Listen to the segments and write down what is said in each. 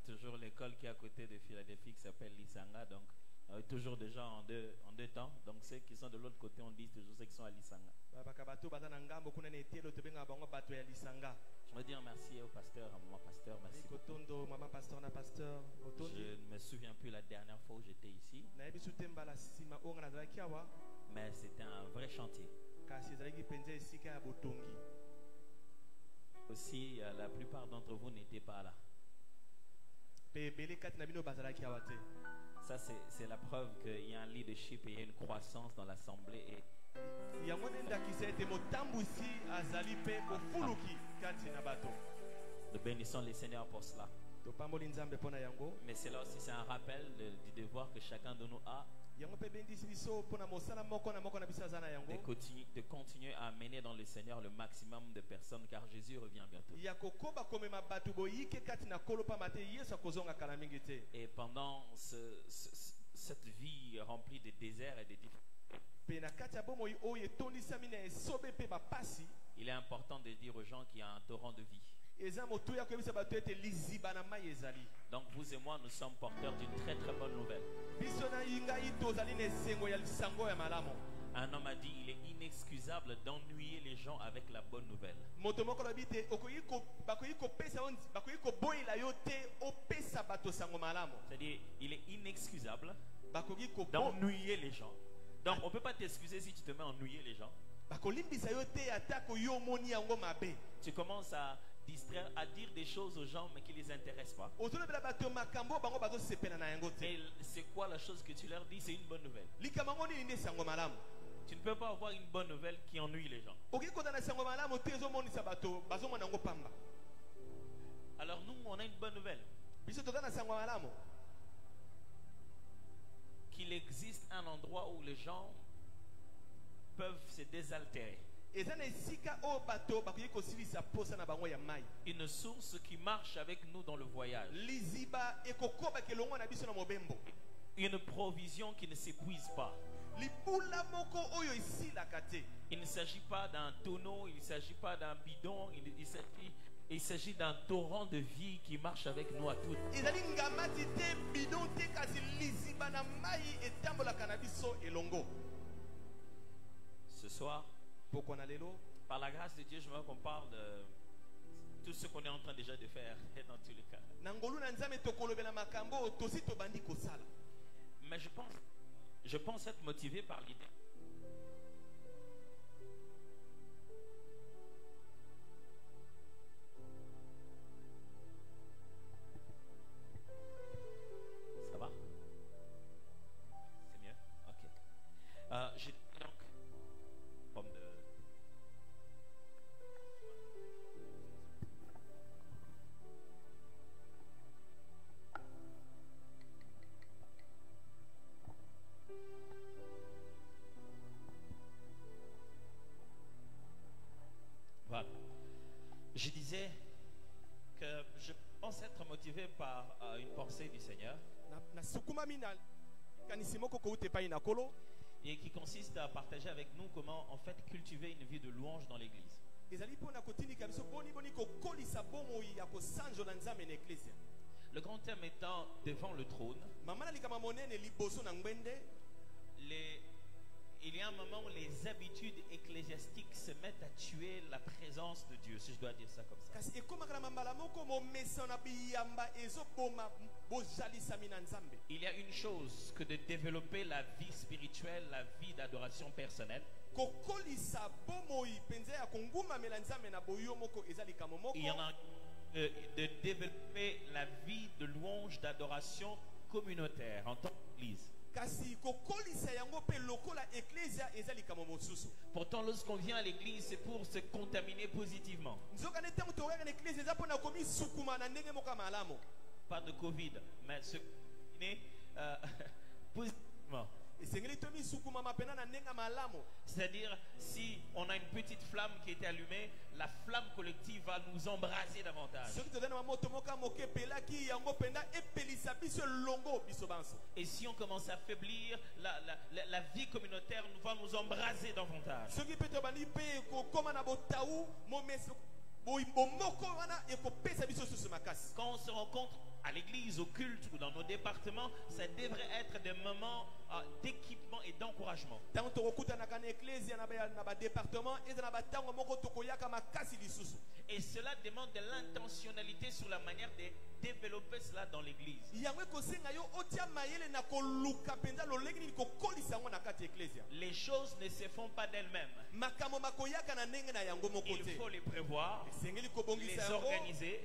toujours l'école qui est à côté de Philadelphie qui s'appelle Lisanga. Donc, toujours des gens en deux temps. Donc, ceux qui sont de l'autre côté, on dit toujours ceux qui sont à Lisanga. Je veux dire merci au pasteur, à maman pasteur. Merci beaucoup. Je ne me souviens plus la dernière fois où j'étais ici. Mais c'était un vrai chantier. Aussi, la plupart d'entre vous n'étaient pas là. Ça, c'est la preuve qu'il y a un leadership et il y a une croissance dans l'assemblée. Et nous bénissons les Seigneurs pour cela. Mais c'est là aussi, c'est un rappel du devoir que chacun de nous a de continuer à amener dans le Seigneur le maximum de personnes, car Jésus revient bientôt. Et pendant cette vie remplie de déserts et de difficultés, il est important de dire aux gens qu'il y a un torrent de vie. Donc vous et moi, nous sommes porteurs d'une très très bonne nouvelle. Un homme a dit, il est inexcusable d'ennuyer les gens avec la bonne nouvelle. C'est-à-dire, il est inexcusable d'ennuyer les gens. Donc on ne peut pas t'excuser si tu te mets à ennuyer les gens. Tu commences à distraire, à dire des choses aux gens mais qui ne les intéressent pas. Et c'est quoi la chose que tu leur dis? C'est une bonne nouvelle. Tu ne peux pas avoir une bonne nouvelle qui ennuie les gens. Alors nous, on a une bonne nouvelle. Qu'il existe un endroit où les gens peuvent se désaltérer. Une source qui marche avec nous dans le voyage. Une provision qui ne s'épuise pas. Il ne s'agit pas d'un tonneau, il ne s'agit pas d'un bidon, il s'agit d'un torrent de vie qui marche avec nous à tous. Ce soir, par la grâce de Dieu, je veux qu'on parle de tout ce qu'on est en train déjà de faire dans tous les cas. Mais je pense être motivé par l'idée. Ça va? C'est mieux? Ok. J'ai donc pomme de... Voilà. Je disais que je pense être motivé par une pensée du Seigneur et qui consiste à partager avec nous comment en fait cultiver une vie de louange dans l'église. Le grand thème étant devant le trône. Il y a un moment où les habitudes ecclésiastiques se mettent à tuer la présence de Dieu, si je dois dire ça comme ça. Il y a une chose que de développer la vie spirituelle, la vie d'adoration personnelle. Il y en a de développer la vie de louange, d'adoration communautaire en tant qu'église. Pourtant, lorsqu'on vient à l'église, c'est pour se contaminer positivement. Pas de Covid, mais se contaminer positivement. C'est-à-dire, si on a une petite flamme qui est allumée, la flamme collective va nous embraser davantage. Et si on commence à affaiblir, la vie communautaire va nous embraser davantage. Quand on se rencontre à l'église, au culte ou dans nos départements, ça devrait être des moments d'équipement et d'encouragement. Et cela demande de l'intentionnalité sur la manière de développer cela dans l'église. Les choses ne se font pas d'elles-mêmes. Il faut les prévoir, les organiser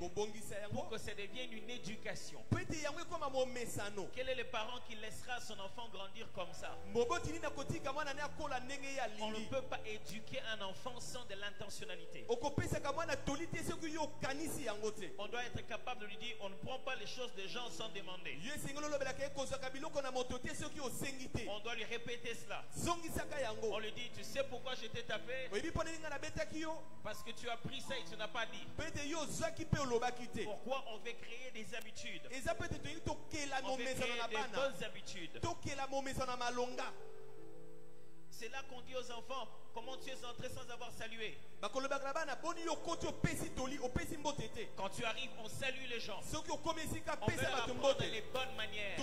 pour que ça devienne une éducation. Quel est le parent qui laissera son enfant grandir comme ça? On ne peut pas éduquer un enfant sans de l'intentionnalité. On doit être capable de lui dire, on ne prend pas les choses des gens sans demander. On doit lui répéter cela. On lui dit, tu sais pourquoi je t'ai tapé? Parce que tu as pris ça et tu n'as pas dit. Pourquoi on veut créer des habitudes? On veut créer des bonnes habitudes. C'est là qu'on dit aux enfants, comment tu es entré sans avoir salué? Quand tu arrives, on salue les gens. On veut leur apprendre les bonnes manières.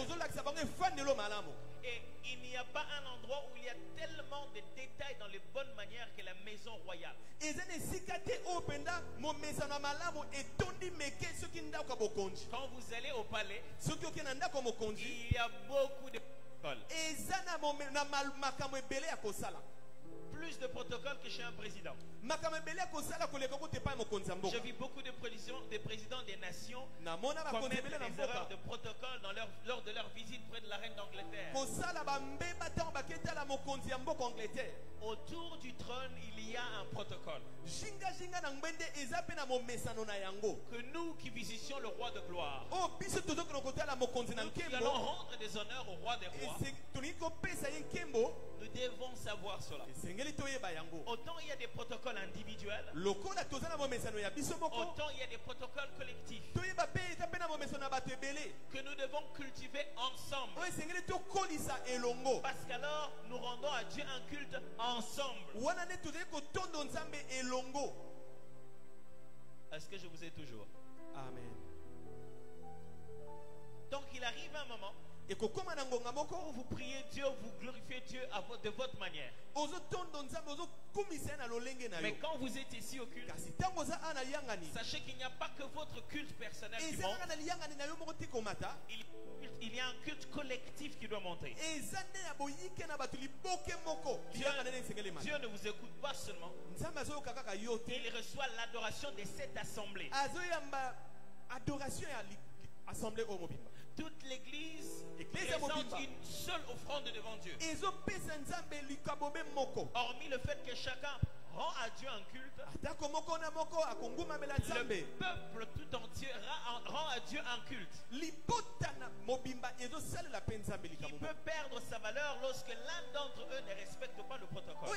Et il n'y a pas un endroit où il y a tellement de détails dans les bonnes manières que la maison royale. Quand vous allez au palais, il y a beaucoup de protocoles. Plus de protocoles que chez un président. J'ai vu beaucoup de présidents des nations commettre des erreurs de protocole lors de leur visite près de la reine d'Angleterre. Autour du trône, il y a un protocole. Que nous qui visitions le roi de gloire, nous qui allons rendre des honneurs au roi des rois, nous devons savoir cela. Autant il y a des protocoles individuels, autant il y a des protocoles collectifs que nous devons cultiver ensemble. Parce qu'alors nous rendons à Dieu un culte ensemble. Est-ce que je vous ai toujours? Amen. Donc il arrive un moment où vous priez Dieu, vous glorifiez Dieu de votre manière. Mais quand vous êtes ici au culte, sachez qu'il n'y a pas que votre culte personnel qui monte. Il y a un culte collectif qui doit monter. Dieu ne vous écoute pas seulement. Il reçoit l'adoration de cette assemblée. Toute l'église présente une seule offrande devant Dieu. Hormis le fait que chacun rend à Dieu un culte, le peuple tout entier rend à Dieu un culte. Qui peut perdre sa valeur lorsque l'un d'entre eux ne respecte pas le protocole.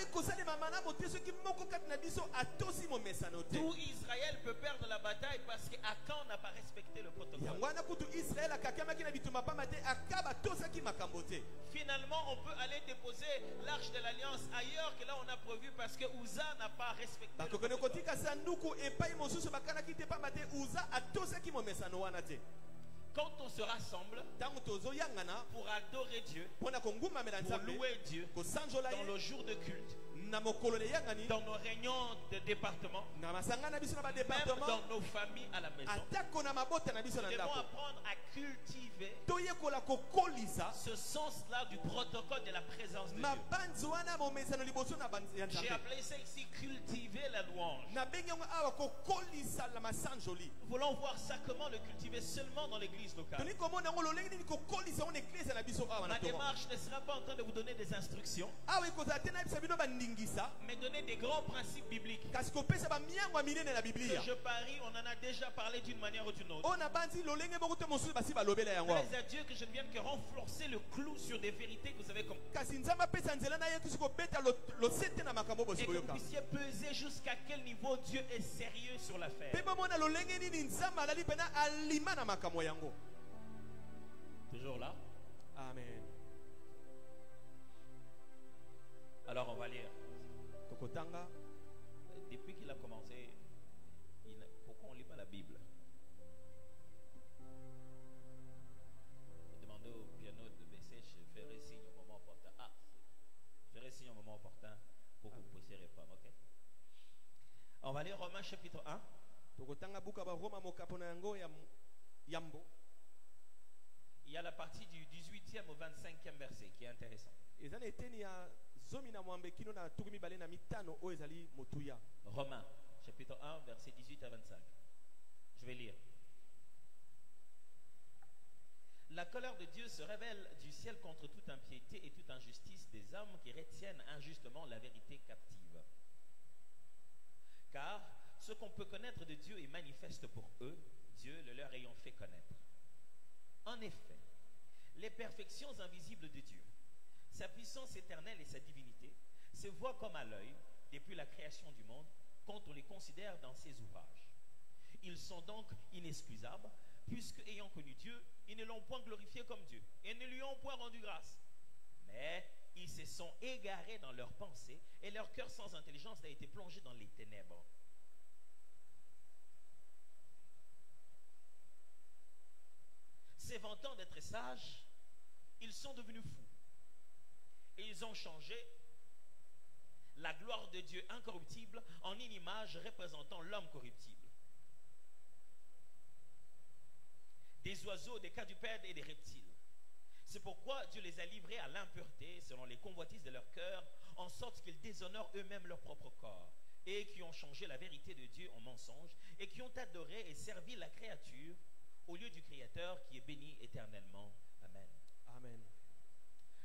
Tout Israël peut perdre la bataille parce qu'Akan n'a pas respecté le protocole. Finalement, on peut aller déposer l'arche de l'alliance ailleurs que là on a prévu parce que Uza n'a pas respecté le protocole. Quand on se rassemble pour adorer Dieu, pour louer Dieu, dans le jour de culte, dans nos réunions de département, même dans nos familles à la maison, nous devons apprendre à cultiver ce sens-là du protocole de la présence de Dieu. J'ai appelé ça ici cultiver la louange. Nous voulons voir ça, comment le cultiver seulement dans l'église locale. Ma démarche ne sera pas en train de vous donner des instructions, mais donner des grands principes bibliques. Que je parie, on en a déjà parlé d'une manière ou d'une autre. Plaise à Dieu que je ne vienne que renforcer le clou sur des vérités que vous avez compris. Et que vous puissiez peser jusqu'à quel niveau Dieu est sérieux sur l'affaire. Toujours là? Amen. Alors on va lire. Depuis qu'il a commencé, pourquoi on ne lit pas la Bible? chapitre 1. Il y a la partie du 18e au 25e verset qui est intéressant. Romains, chapitre 1, verset 18 à 25. Je vais lire. La colère de Dieu se révèle du ciel contre toute impiété et toute injustice des hommes qui retiennent injustement la vérité captive. Car ce qu'on peut connaître de Dieu est manifeste pour eux, Dieu le leur ayant fait connaître. En effet, les perfections invisibles de Dieu, sa puissance éternelle et sa divinité, se voient comme à l'œil depuis la création du monde quand on les considère dans ses ouvrages. Ils sont donc inexcusables, puisque ayant connu Dieu, ils ne l'ont point glorifié comme Dieu et ne lui ont point rendu grâce. Mais ils se sont égarés dans leurs pensées et leur cœur sans intelligence a été plongé dans les ténèbres. Se vantant d'être sages, ils sont devenus fous et ils ont changé la gloire de Dieu incorruptible en une image représentant l'homme corruptible. Des oiseaux, des quadrupèdes et des reptiles. C'est pourquoi Dieu les a livrés à l'impureté selon les convoitises de leur cœur, en sorte qu'ils déshonorent eux-mêmes leur propre corps, et qui ont changé la vérité de Dieu en mensonge, et qui ont adoré et servi la créature au lieu du Créateur qui est béni éternellement. Amen. Amen.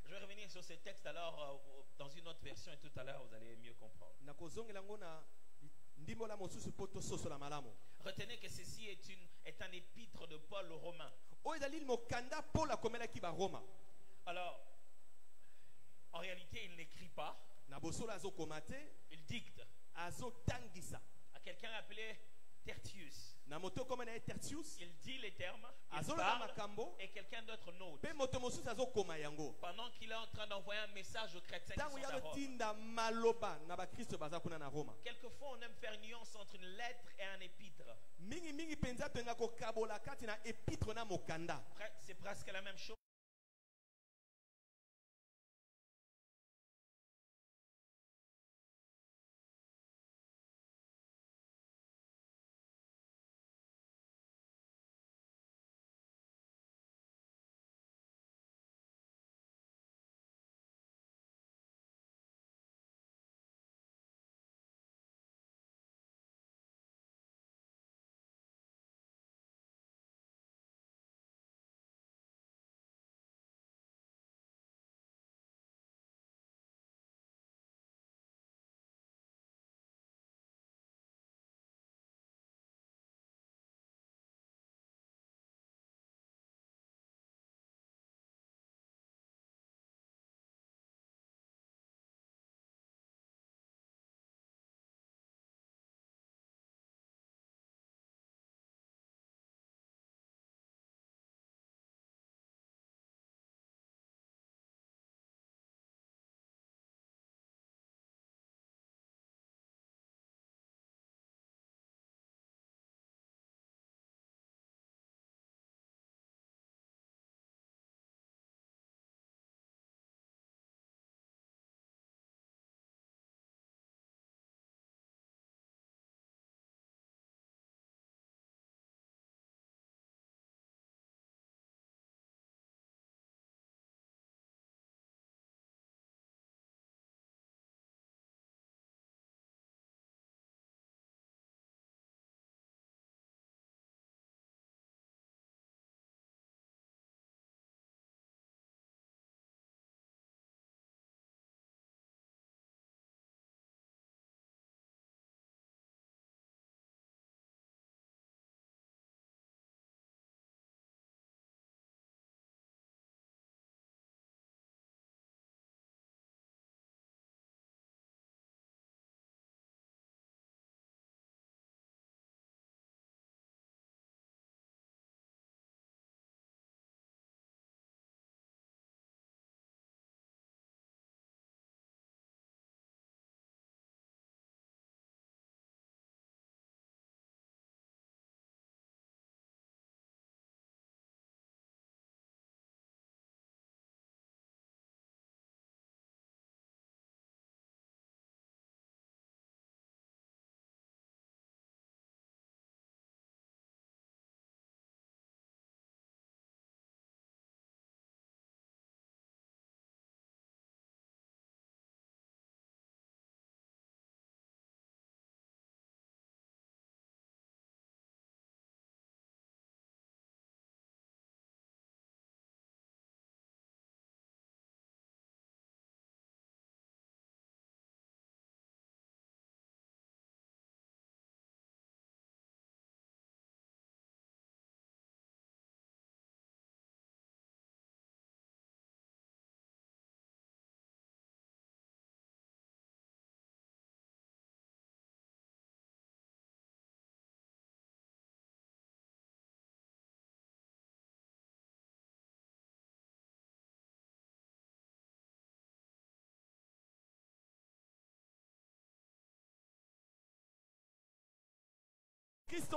Je vais revenir sur ce texte alors dans une autre version, et tout à l'heure vous allez mieux comprendre. Retenez que ceci est un épître de Paul aux Romains. Alors, en réalité, il n'écrit pas. Il dicte à quelqu'un appelé Tertius. Il dit les termes, il parle, et quelqu'un d'autre note. Pendant qu'il est en train d'envoyer un message aux chrétiens qui sont à Rome. Quelquefois, on aime faire une nuance entre une lettre et un épître. C'est presque la même chose.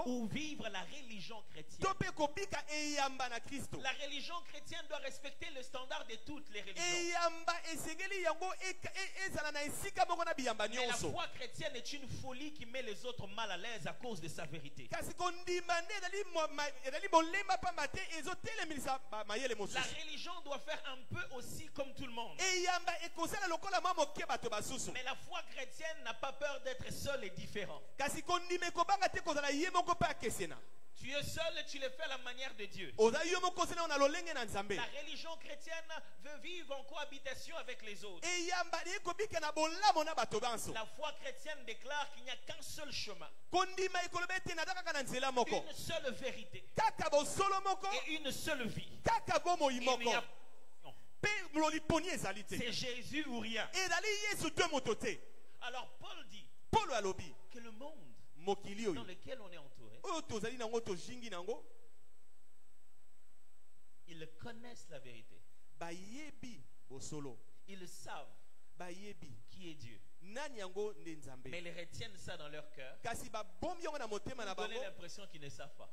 ou vivre la religion chrétienne. La religion chrétienne doit respecter le standard de toutes les religions. Mais la foi chrétienne est une folie qui met les autres mal à l'aise à cause de sa vérité. La religion doit faire un peu aussi comme tout le monde. Mais la foi chrétienne n'a pas peur d'être seule et différente. Tu es seul et tu le fais à la manière de Dieu. La religion chrétienne veut vivre en cohabitation avec les autres. La foi chrétienne déclare qu'il n'y a qu'un seul chemin, une seule vérité et une seule vie. C'est Jésus ou rien. Alors Paul dit que le monde dans lequel on est entouré, ils connaissent la vérité. Ils savent qui est Dieu. Mais ils retiennent ça dans leur cœur. Ils donnent l'impression qu'ils ne savent pas.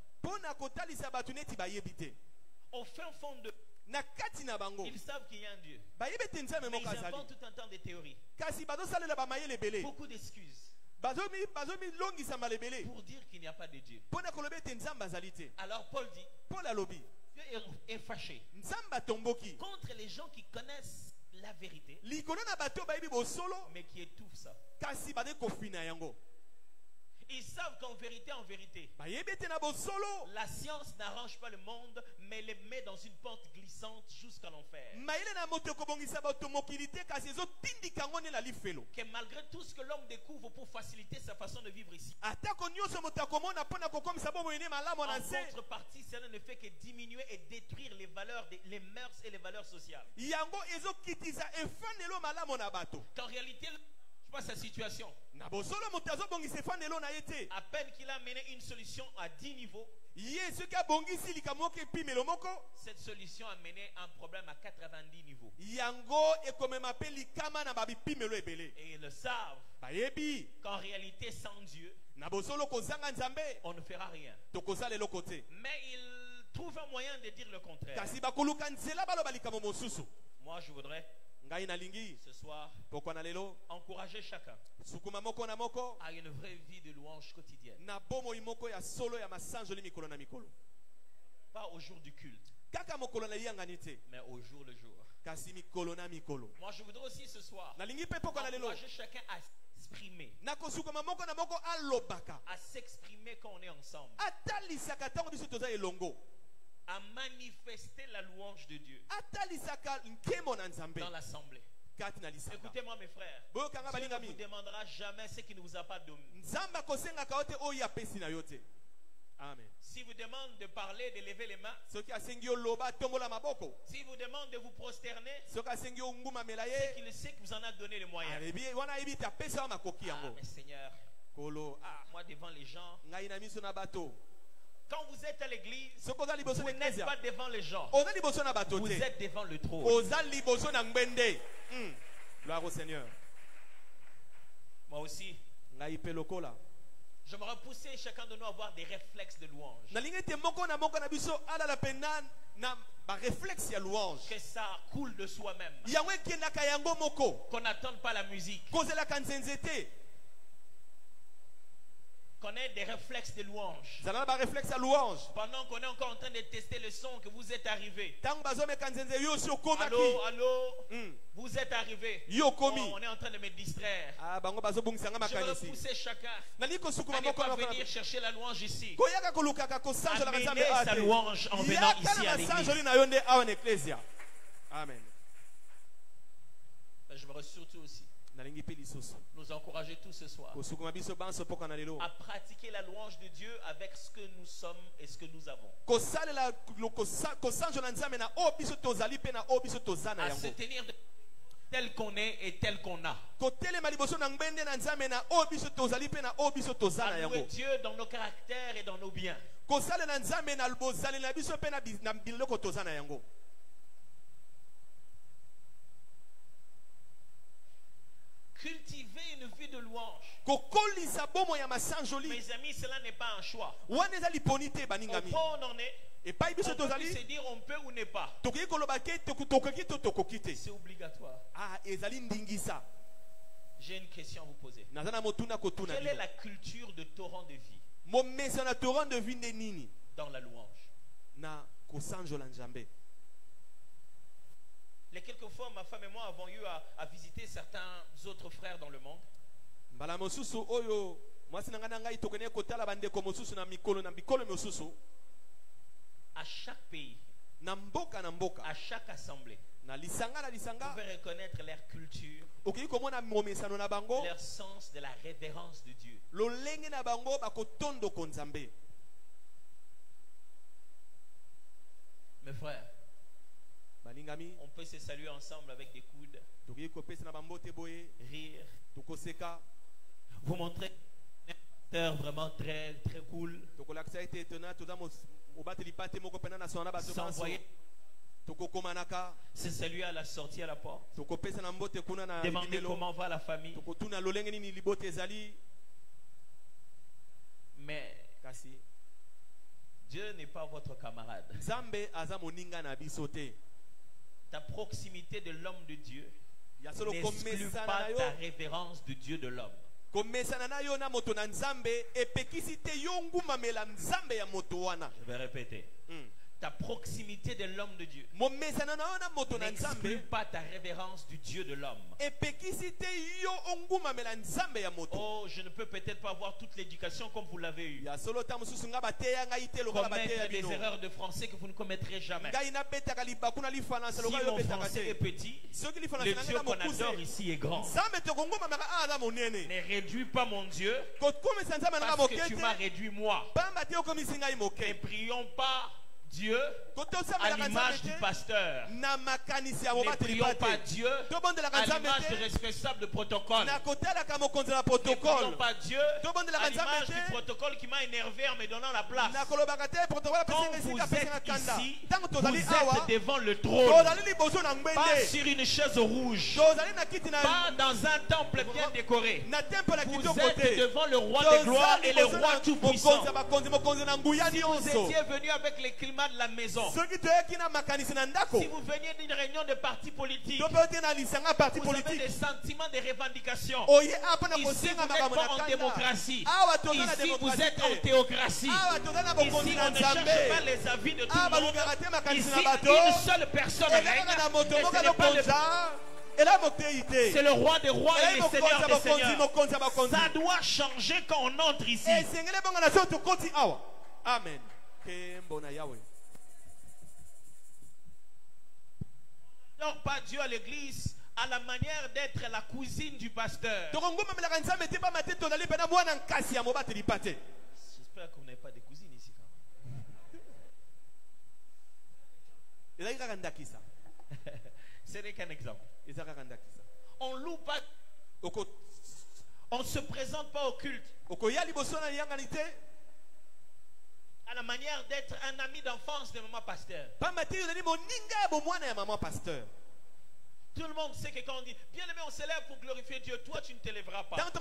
Au fin fond de ils savent qu'il y a un Dieu. Mais ils inventent tout un temps de théories. Beaucoup d'excuses pour dire qu'il n'y a pas de Dieu. Alors Paul dit, Dieu est fâché contre les gens qui connaissent la vérité mais qui étouffent ça. Ils savent qu'en vérité, la science n'arrange pas le monde, mais les met dans une pente glissante jusqu'à l'enfer. Que malgré tout ce que l'homme découvre pour faciliter sa façon de vivre ici, en contrepartie, cela ne fait que diminuer et détruire les valeurs, les mœurs et les valeurs sociales. Qu'en réalité, pas sa situation. À peine qu'il a mené une solution à 10 niveaux, cette solution a mené un problème à 90 niveaux. Et ils le savent qu'en réalité sans Dieu on ne fera rien. Mais ils trouvent un moyen de dire le contraire. Moi je voudrais ce soir encourager chacun à une vraie vie de louange quotidienne. Pas au jour du culte, mais au jour le jour. Moi je voudrais aussi ce soir encourager chacun à s'exprimer quand on est ensemble, à manifester la louange de Dieu dans l'assemblée. Écoutez-moi mes frères, Dieu ne vous demandera jamais ce qui ne vous a pas donné. Amen. Si vous demande de parler, de lever les mains, si vous demande de vous prosterner, c'est qu'il sait que vous en a donné les moyens. Ah mais Seigneur, moi devant les gens, quand vous êtes à l'église, vous n'êtes pas devant les gens, vous êtes devant le trône. Gloire au Seigneur. Moi aussi, j'aimerais pousser chacun de nous à avoir des réflexes de louange. Que ça coule de soi-même. Qu'on n'attende pas la musique. Qu'on ait des réflexes de louange. Pendant qu'on est encore en train de tester le son, que vous êtes arrivé. Allô, allô, vous êtes arrivé. Oh, on est en train de me distraire. Je veux pousser chacun à ne pas venir chercher la louange ici. Amener sa louange en venant ici à l'église. Amen. Je me surtout aussi nous encourager tous ce soir à pratiquer la louange de Dieu avec ce que nous sommes et ce que nous avons. À se tenir tel qu'on est et tel qu'on a. À louer Dieu dans nos caractères et dans nos biens. Cultiver une vie de louange. Mes amis, cela n'est pas un choix. Au point on en est, on peut se dire on peut ou n'est pas. C'est obligatoire. J'ai une question à vous poser. Quelle est la culture de torrent de vie dans la louange? Les quelques fois, ma femme et moi avons eu à visiter certains autres frères dans le monde. À chaque pays, à chaque assemblée, vous pouvez reconnaître leur culture, leur sens de la révérence de Dieu. Mes frères, on peut se saluer ensemble avec des coudes, rire, vous montrer un acteur vraiment très très cool, s'envoyer, se saluer à la sortie à la porte, demander comment va la famille. Mais Dieu n'est pas votre camarade. Ta proximité de l'homme de Dieu n'exclut pas ta révérence du Dieu de l'homme. Je vais répéter. Ta proximité de l'homme de Dieu n'exclut pas ta révérence du Dieu de l'homme. Oh, je ne peux peut-être pas avoir toute l'éducation comme vous l'avez eu. Commettre des erreurs de français que vous ne commettrez jamais. Si mon français est petit, le Dieu qu'on adore ici est grand. Ne réduis pas mon Dieu parce que tu m'as réduit moi. Ne prions pas Dieu à l'image du pasteur. Ne prions pas Dieu à l'image du responsable de protocole. Ne prions pas Dieu à l'image du protocole qui m'a énervé en me donnant la place. Quand vous êtes ici, vous êtes devant le trône, pas sur une chaise rouge, pas dans un temple bien décoré. Vous êtes devant le roi des gloires et le roi tout-puissant. Si vous étiez venu avec les climats de la maison, si vous veniez d'une réunion de partis politiques, vous avez des sentiments de revendication. Ici, vous n'êtes pas en démocratie. Ici, vous êtes en théocratie. Ici, on ne cherche pas les avis de tout le monde. Ici, une seule personne règne, et ce n'est pas c'est le roi des rois et le seigneur des seigneurs. Ça doit changer quand on entre ici. Amen. Non, pas Dieu à l'église à la manière d'être la cousine du pasteur. J'espère que vous n'avez pas de cousines ici quand même. Ce n'est qu'un exemple. On loue pas. On ne se présente pas au culte à la manière d'être un ami d'enfance de maman pasteur. Tout le monde sait que quand on dit bien aimé, on se lève pour glorifier Dieu, toi tu ne te lèveras pas. Parce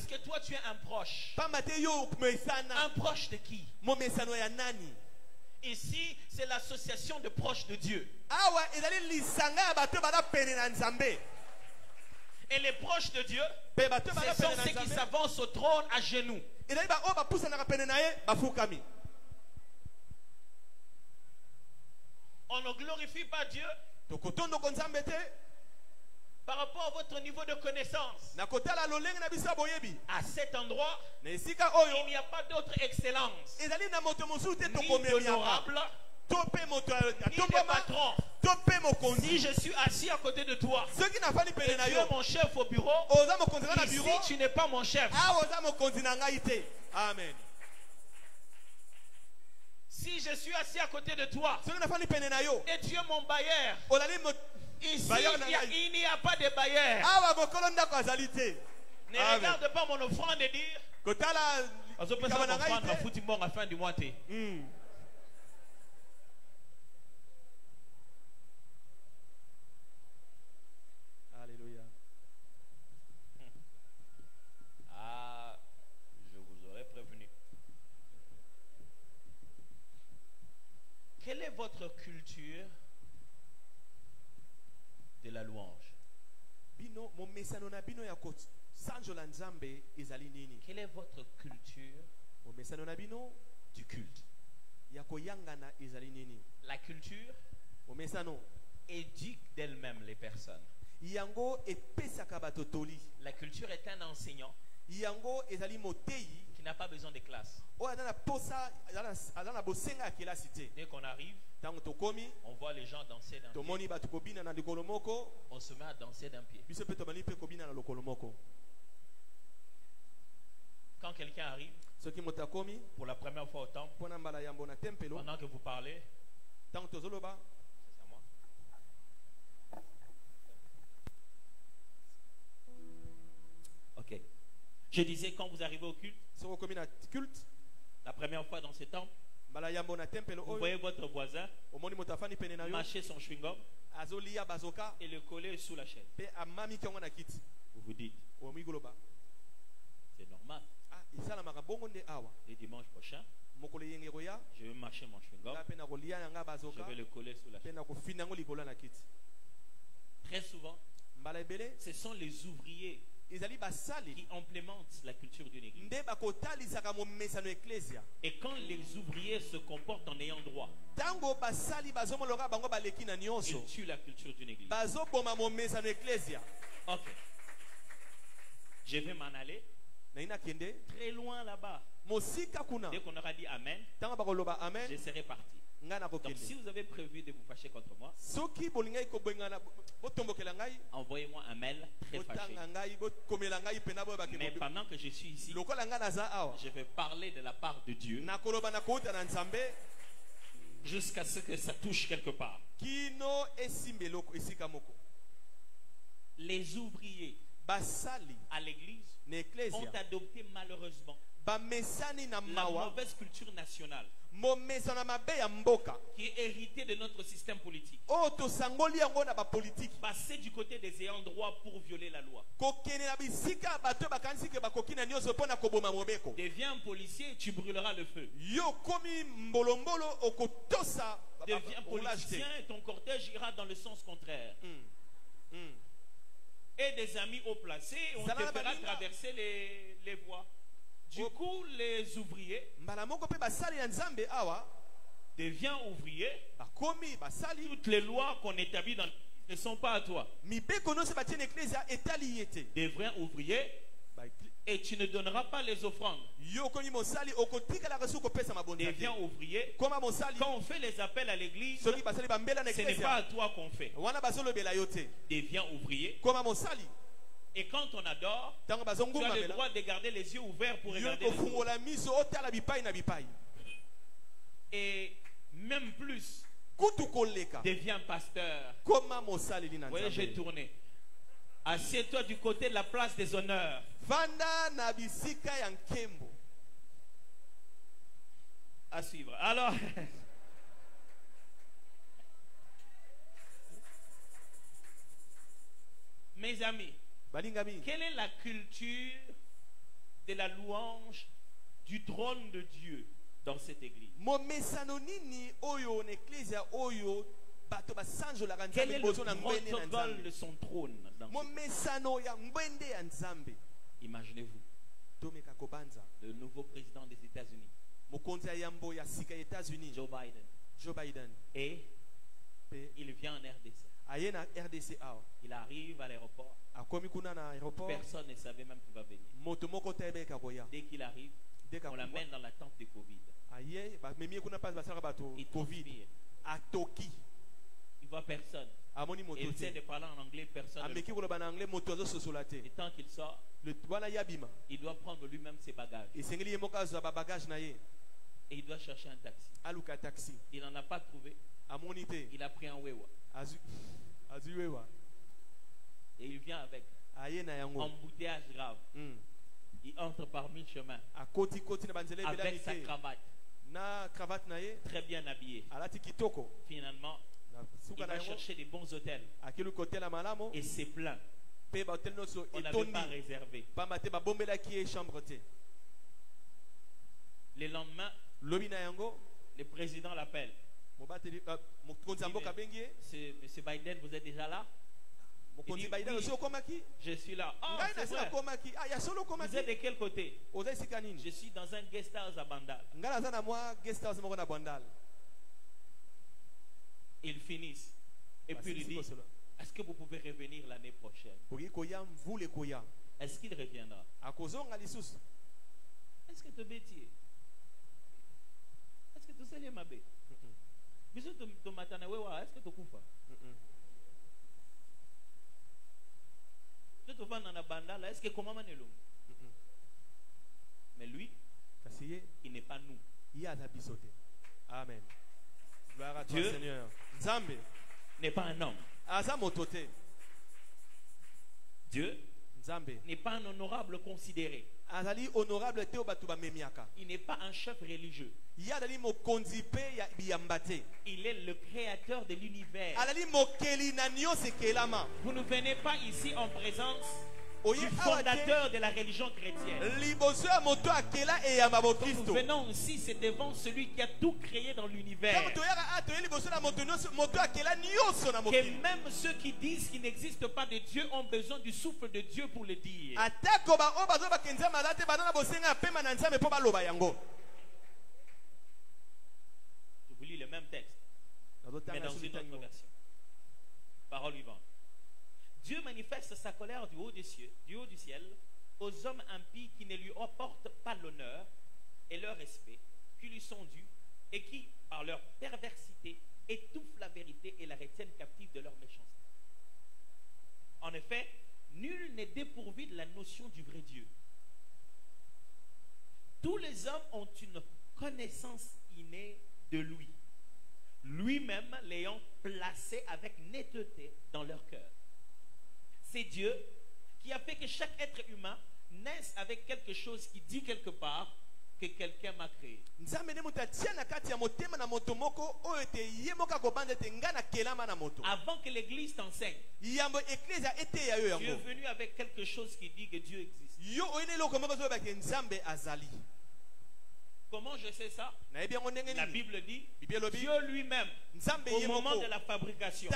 que toi tu es un proche. Un proche de qui? Ici, c'est l'association de proches de Dieu. Et les proches de Dieu, ce sont ceux qui s'avancent au trône à genoux. On ne glorifie pas Dieu par rapport à votre niveau de connaissance. À cet endroit, il n'y a pas d'autre excellence, ni d'honorable, ni de patron. Si je suis assis à côté de toi et tu es mon chef au bureau, ici tu n'es pas mon chef. Amen. Si je suis assis à côté de toi et tu es mon bailleur, ici il n'y a pas de bailleur. Ne regarde pas mon offrande et dire fin du mois. votre culture de la louange? Quelle est votre culture du culte? La culture éduque d'elle-même les personnes. La culture est un enseignant qui n'a pas besoin de classe. Dès qu'on arrive, on voit les gens danser d'un pied. On se met à danser d'un pied. Quand quelqu'un arrive pour la première fois au temple, pendant que vous parlez, c'est à moi. Ok. Je disais, quand vous arrivez au culte, la première fois dans ce temple, vous voyez votre voisin mâcher son chewing-gum et le coller sous la chaise. Vous vous dites, c'est normal. Le dimanche prochain, je vais mâcher mon chewing-gum, je vais le coller sous la chaise. Très souvent, ce sont les ouvriers qui implémentent la culture d'une église. Et quand les ouvriers se comportent en ayant droit, ils tuent la culture d'une église. Ok. Je vais m'en aller très loin là-bas. Dès qu'on aura dit Amen, je serai parti. Donc si vous avez prévu de vous fâcher contre moi, envoyez-moi un mail très fâché. Mais pendant que je suis ici, je vais parler de la part de Dieu jusqu'à ce que ça touche quelque part. Les ouvriers à l'église ont adopté malheureusement la mauvaise culture nationale qui est héritée de notre système politique, passé du côté des ayants droit pour violer la loi. Deviens un policier et tu brûleras le feu. Deviens politicien et ton cortège ira dans le sens contraire. Et des amis haut placés, on te fera traverser les voies. Du coup, les ouvriers deviennent ouvriers. Toutes les lois qu'on établit dans ne sont pas à toi. Deviens ouvrier et tu ne donneras pas les offrandes. Deviens ouvrier. Quand on fait les appels à l'église, ce n'est pas à toi qu'on fait. Deviens ouvrier. Et quand on adore, tu as le droit de garder les yeux ouverts pour regarder les autres. Et même plus, deviens pasteur. Vous voyez, j'ai tourné. Assieds-toi du côté de la place des honneurs. À suivre. Alors, mes amis, quelle est la culture de la louange du trône de Dieu dans cette église? Quel est le protocole de son trône dans Imaginez-vous le nouveau président des États-Unis, Joe Biden, et il vient en RDC. Il arrive à l'aéroport. Personne ne savait même qu'il va venir. Dès qu'il arrive, on l'amène dans la tente de Covid. Il transpire. Il voit personne. Il essaie de parler en anglais, personne. Et tant qu'il sort, il doit prendre lui-même ses bagages. Et il doit chercher un taxi. Il n'en a pas trouvé. Il a pris un Wewa. Et il vient avec embouteillage grave. Il entre par mi-chemin avec sa cravate, très bien habillé. Finalement, il va chercher des bons hôtels et c'est plein. On n'avait pas réservé. Le lendemain, le président l'appelle. Monsieur Biden, vous êtes déjà là? Dit, oui, je suis là. Oh, c'est vrai. Vous êtes de quel côté? Je suis dans un guest house à Bandal. Ils finissent. Et puis il dit, est-ce que vous pouvez revenir l'année prochaine? Est-ce qu'il reviendra? Est-ce que tu es bêtier? Est-ce que tu sais les mabé? Est-ce que tu koufa? Est-ce que comment manelo? Mais lui, il n'est pas nous. Amen. Dieu n'est pas un homme. Dieu n'est pas un honorable considéré. Il n'est pas un chef religieux. Il est le créateur de l'univers. Vous ne venez pas ici en présence du fondateur de la religion chrétienne. Nous venons ici, c'est devant celui qui a tout créé dans l'univers. Que même ceux qui disent qu'il n'existe pas de Dieu ont besoin du souffle de Dieu pour le dire. Je vous lis le même texte, mais dans une autre version. Parole vivante. Dieu manifeste sa colère du haut du ciel aux hommes impies qui ne lui apportent pas l'honneur et le respect qui lui sont dus et qui, par leur perversité, étouffent la vérité et la retiennent captive de leur méchanceté. En effet, nul n'est dépourvu de la notion du vrai Dieu. Tous les hommes ont une connaissance innée de lui, lui-même l'ayant placé avec netteté dans leur cœur. C'est Dieu qui a fait que chaque être humain naisse avec quelque chose qui dit quelque part que quelqu'un m'a créé. Avant que l'Église t'enseigne, Dieu est venu avec quelque chose qui dit que Dieu existe. Comment je sais ça? La Bible dit, Dieu lui-même, au moment de la fabrication,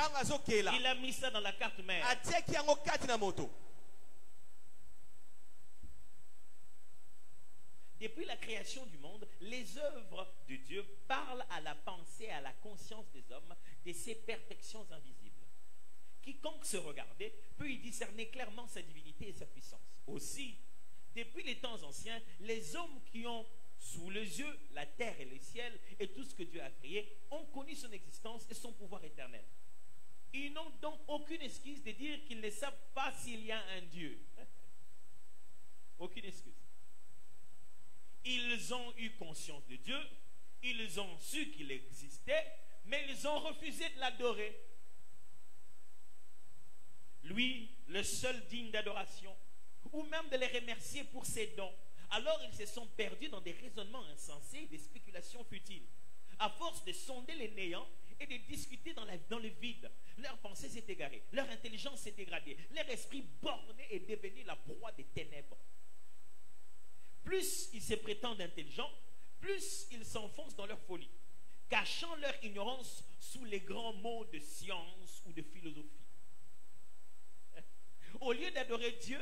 il a mis ça dans la carte mère. Depuis la création du monde, les œuvres de Dieu parlent à la pensée et à la conscience des hommes de ses perfections invisibles. Quiconque se regardait peut y discerner clairement sa divinité et sa puissance. Aussi, depuis les temps anciens, les hommes qui ont sous les yeux la terre et le ciel et tout ce que Dieu a créé ont connu son existence et son pouvoir éternel. Ils n'ont donc aucune excuse de dire qu'ils ne savent pas s'il y a un Dieu. Aucune excuse. Ils ont eu conscience de Dieu, ils ont su qu'il existait, mais ils ont refusé de l'adorer. Lui, le seul digne d'adoration, ou même de les remercier pour ses dons. Alors ils se sont perdus dans des raisonnements insensés et des spéculations futiles. À force de sonder les néants et de discuter dans le vide, leur pensée s'est égarée, leur intelligence s'est dégradée, leur esprit borné est devenu la proie des ténèbres. Plus ils se prétendent intelligents, plus ils s'enfoncent dans leur folie, cachant leur ignorance sous les grands mots de science ou de philosophie. Au lieu d'adorer Dieu,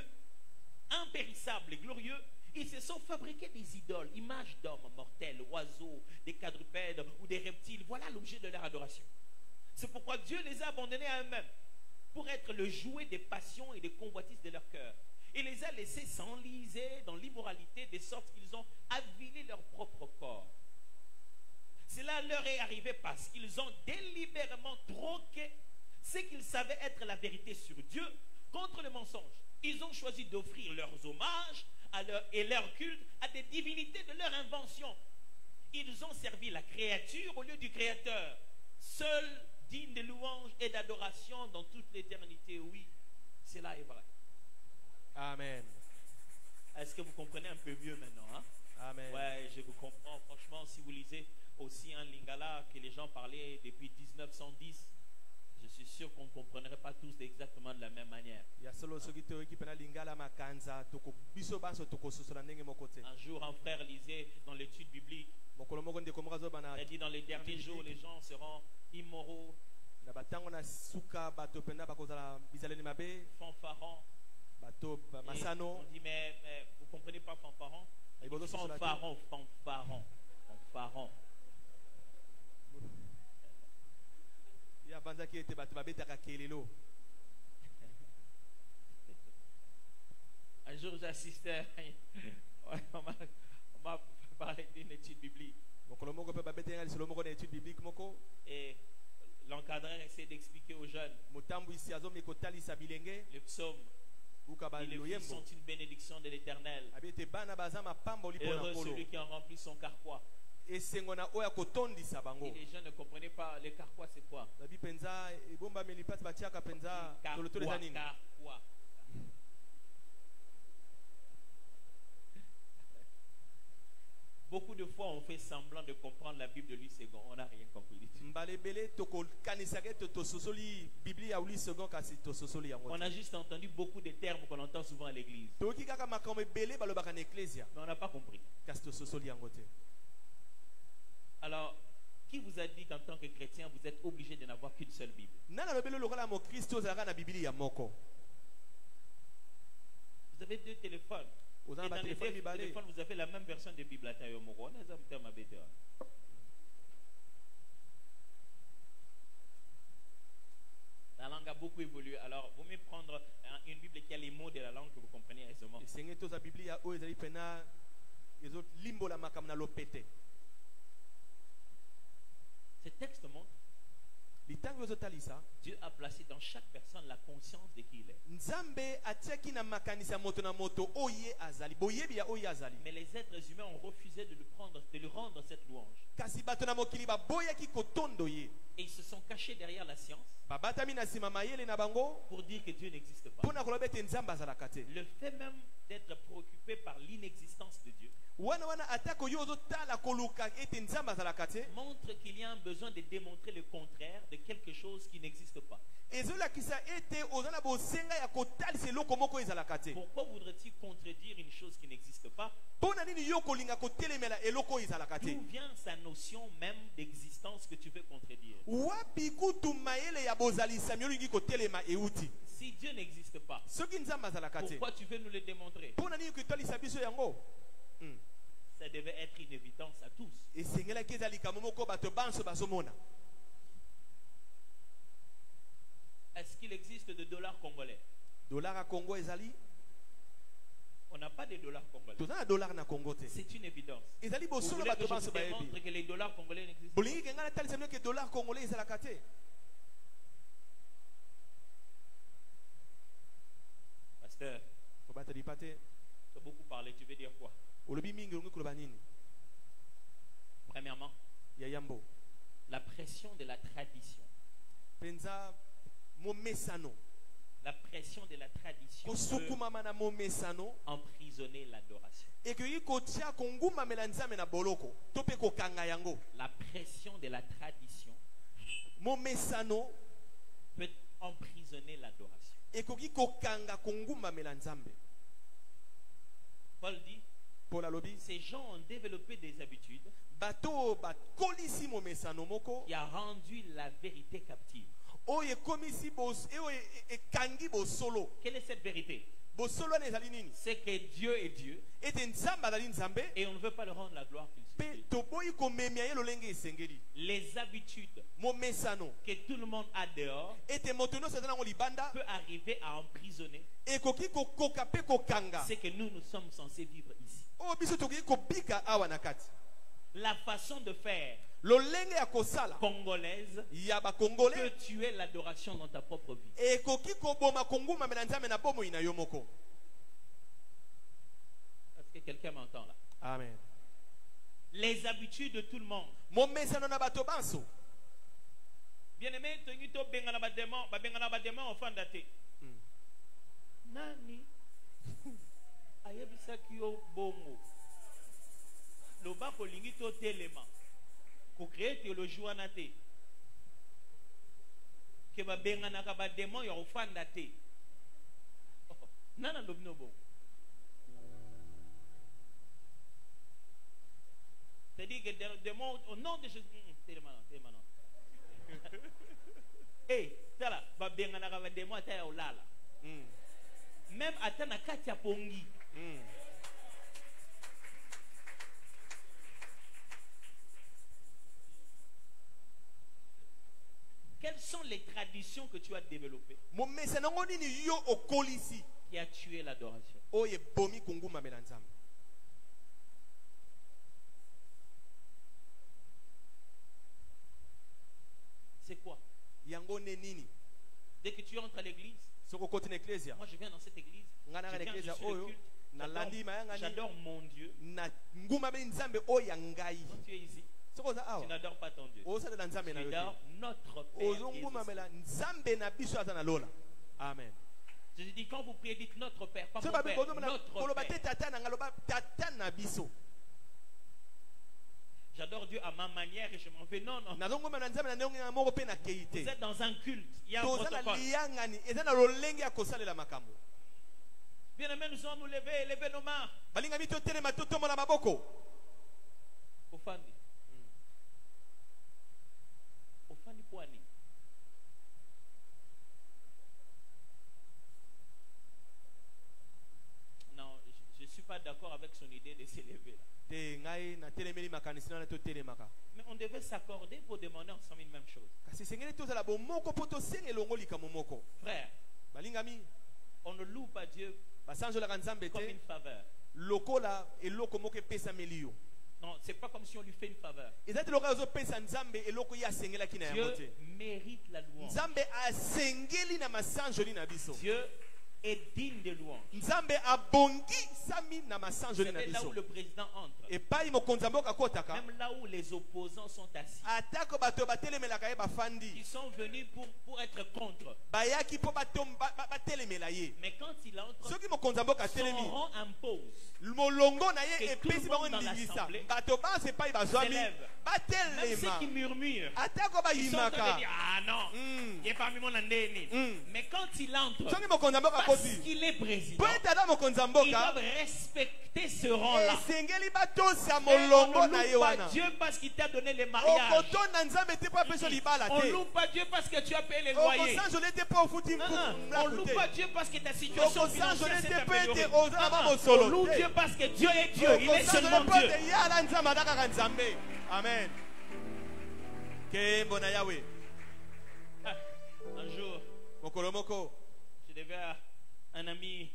impérissable et glorieux, ils se sont fabriqués des idoles, images d'hommes mortels, oiseaux, des quadrupèdes ou des reptiles. Voilà l'objet de leur adoration. C'est pourquoi Dieu les a abandonnés à eux-mêmes pour être le jouet des passions et des convoitises de leur cœur. Il les a laissés s'enliser dans l'immoralité de sorte qu'ils ont avili leur propre corps. Cela leur est arrivé parce qu'ils ont délibérément troqué ce qu'ils savaient être la vérité sur Dieu contre le mensonge. Ils ont choisi d'offrir leurs hommages et leur culte à des divinités de leur invention. Ils ont servi la créature au lieu du Créateur, seul digne de louange et d'adoration dans toute l'éternité. Oui, cela est vrai. Amen. Est-ce que vous comprenez un peu mieux maintenant, hein? Amen. Ouais, je vous comprends. Franchement, si vous lisez aussi un lingala que les gens parlaient depuis 1910, je suis sûr qu'on ne comprendrait pas tous exactement de la même manière. Un jour, un frère lisait dans l'étude biblique Elle dit dans les derniers jours, les gens seront immoraux, fanfarons. On dit, mais vous ne comprenez pas fanfaron? Fanfaron. Un jour, j'assistais, on m'a parlé d'une étude biblique. Et l'encadreur essaie d'expliquer aux jeunes le psaume. Et les filles sont une bénédiction de l'Éternel. Heureux celui qui en remplit son carquois. Et les gens ne comprenaient pas les carquois, c'est quoi? Carquois. Beaucoup de fois, on fait semblant de comprendre la Bible de Louis II. On n'a rien compris du tout. On a juste entendu beaucoup de termes qu'on entend souvent à l'église. Mais on n'a pas compris. Alors, qui vous a dit qu'en tant que chrétien, vous êtes obligé de n'avoir qu'une seule Bible? Vous avez deux téléphones. Et dans les deux téléphones, vous avez la même version de Bible. La langue a beaucoup évolué. Alors, vous pouvez prendre une Bible qui a les mots de la langue que vous comprenez aisément. Ce texte montre Dieu a placé dans chaque personne la conscience de qui il est. Mais les êtres humains ont refusé de lui rendre cette louange. Et ils se sont cachés derrière la science pour dire que Dieu n'existe pas. Le fait même d'être préoccupé par l'inexistence de Dieu montre qu'il y a un besoin de démontrer le contraire de quelque chose qui n'existe pas. Pourquoi voudrait-il contredire une chose qui n'existe pas? D'où vient sa notion même d'existence que tu veux contredire? Si Dieu n'existe pas, pourquoi tu veux nous le démontrer? Ça devait être une évidence à tous. Est-ce qu'il existe de dollars congolais? On n'a pas de dollars congolais. C'est une évidence. Vous voulez que je vous démontre que les dollars congolais n'existent pas? Pasteur, tu as beaucoup parlé, tu veux dire quoi? Premièrement, la pression de la tradition. La pression de la tradition peut emprisonner l'adoration. La pression de la tradition peut emprisonner l'adoration. Paul dit, ces gens ont développé des habitudes qui a rendu la vérité captive. Quelle est cette vérité? C'est que Dieu est Dieu et on ne veut pas le rendre la gloire qu'il se mérite. Les habitudes que tout le monde a dehors peut arriver à emprisonner ce que nous sommes censés vivre ici. La façon de faire congolaise peut tuer l'adoration dans ta propre vie. Est-ce que quelqu'un m'entend là? Amen. Les habitudes de tout le monde. Bien-aimé, tu nani ayebisaki yo bongo loba kolingi to telema ko créer théologie wana te ke ba bengana ka ba démon ya ofanda te nana lobi no bongo. C'est-à-dire que des mots au nom de Jésus. Hey, ça là, même à Tanakatia Pongi. Quelles sont les traditions que tu as développées qui a tué l'adoration? C'est quoi? Dès que tu entres à l'église, moi je viens dans cette église, j'adore mon Dieu. Quand tu es ici, tu n'adores pas ton Dieu. Tu adores notre Père Jésus. Amen. Je dis, quand vous priez, dites notre Père, pas mon Père, notre Père. J'adore Dieu à ma manière et je m'en vais. Non, non. Vous êtes dans un culte. Il y a un protocole. Bien aimé, nous allons nous lever, lever nos mains. Ofandi. Ofandi Pouani. Non, je ne suis pas d'accord avec son idée de s'élever. Mais on devait s'accorder pour demander ensemble une même chose. Frère, on ne loue pas Dieu comme une faveur. Non, c'est pas comme si on lui fait une faveur. Dieu mérite la louange. Dieu est digne de louange. C'est là où le président entre. Même là où les opposants sont assis. Ils sont venus pour être contre. Mais quand il entre, son rang impose que tout le monde dans l'assemblée s'élève. Même ceux qui murmurent, ils sont en train de dire, ah non, il n'est pas mis mon andéni. Mais quand il entre, parce qu'il est président, ils doivent respecter ce rang-là. On ne loue pas Dieu parce qu'il t'a donné les mariages. On ne loue pas Dieu parce que tu as payé les loyers. On ne loue pas Dieu parce que ta situation financière s'est améliorée. On loue Dieu parce que Dieu est Dieu. Il est seulement Dieu. Amen. Un jour, je devais à un ami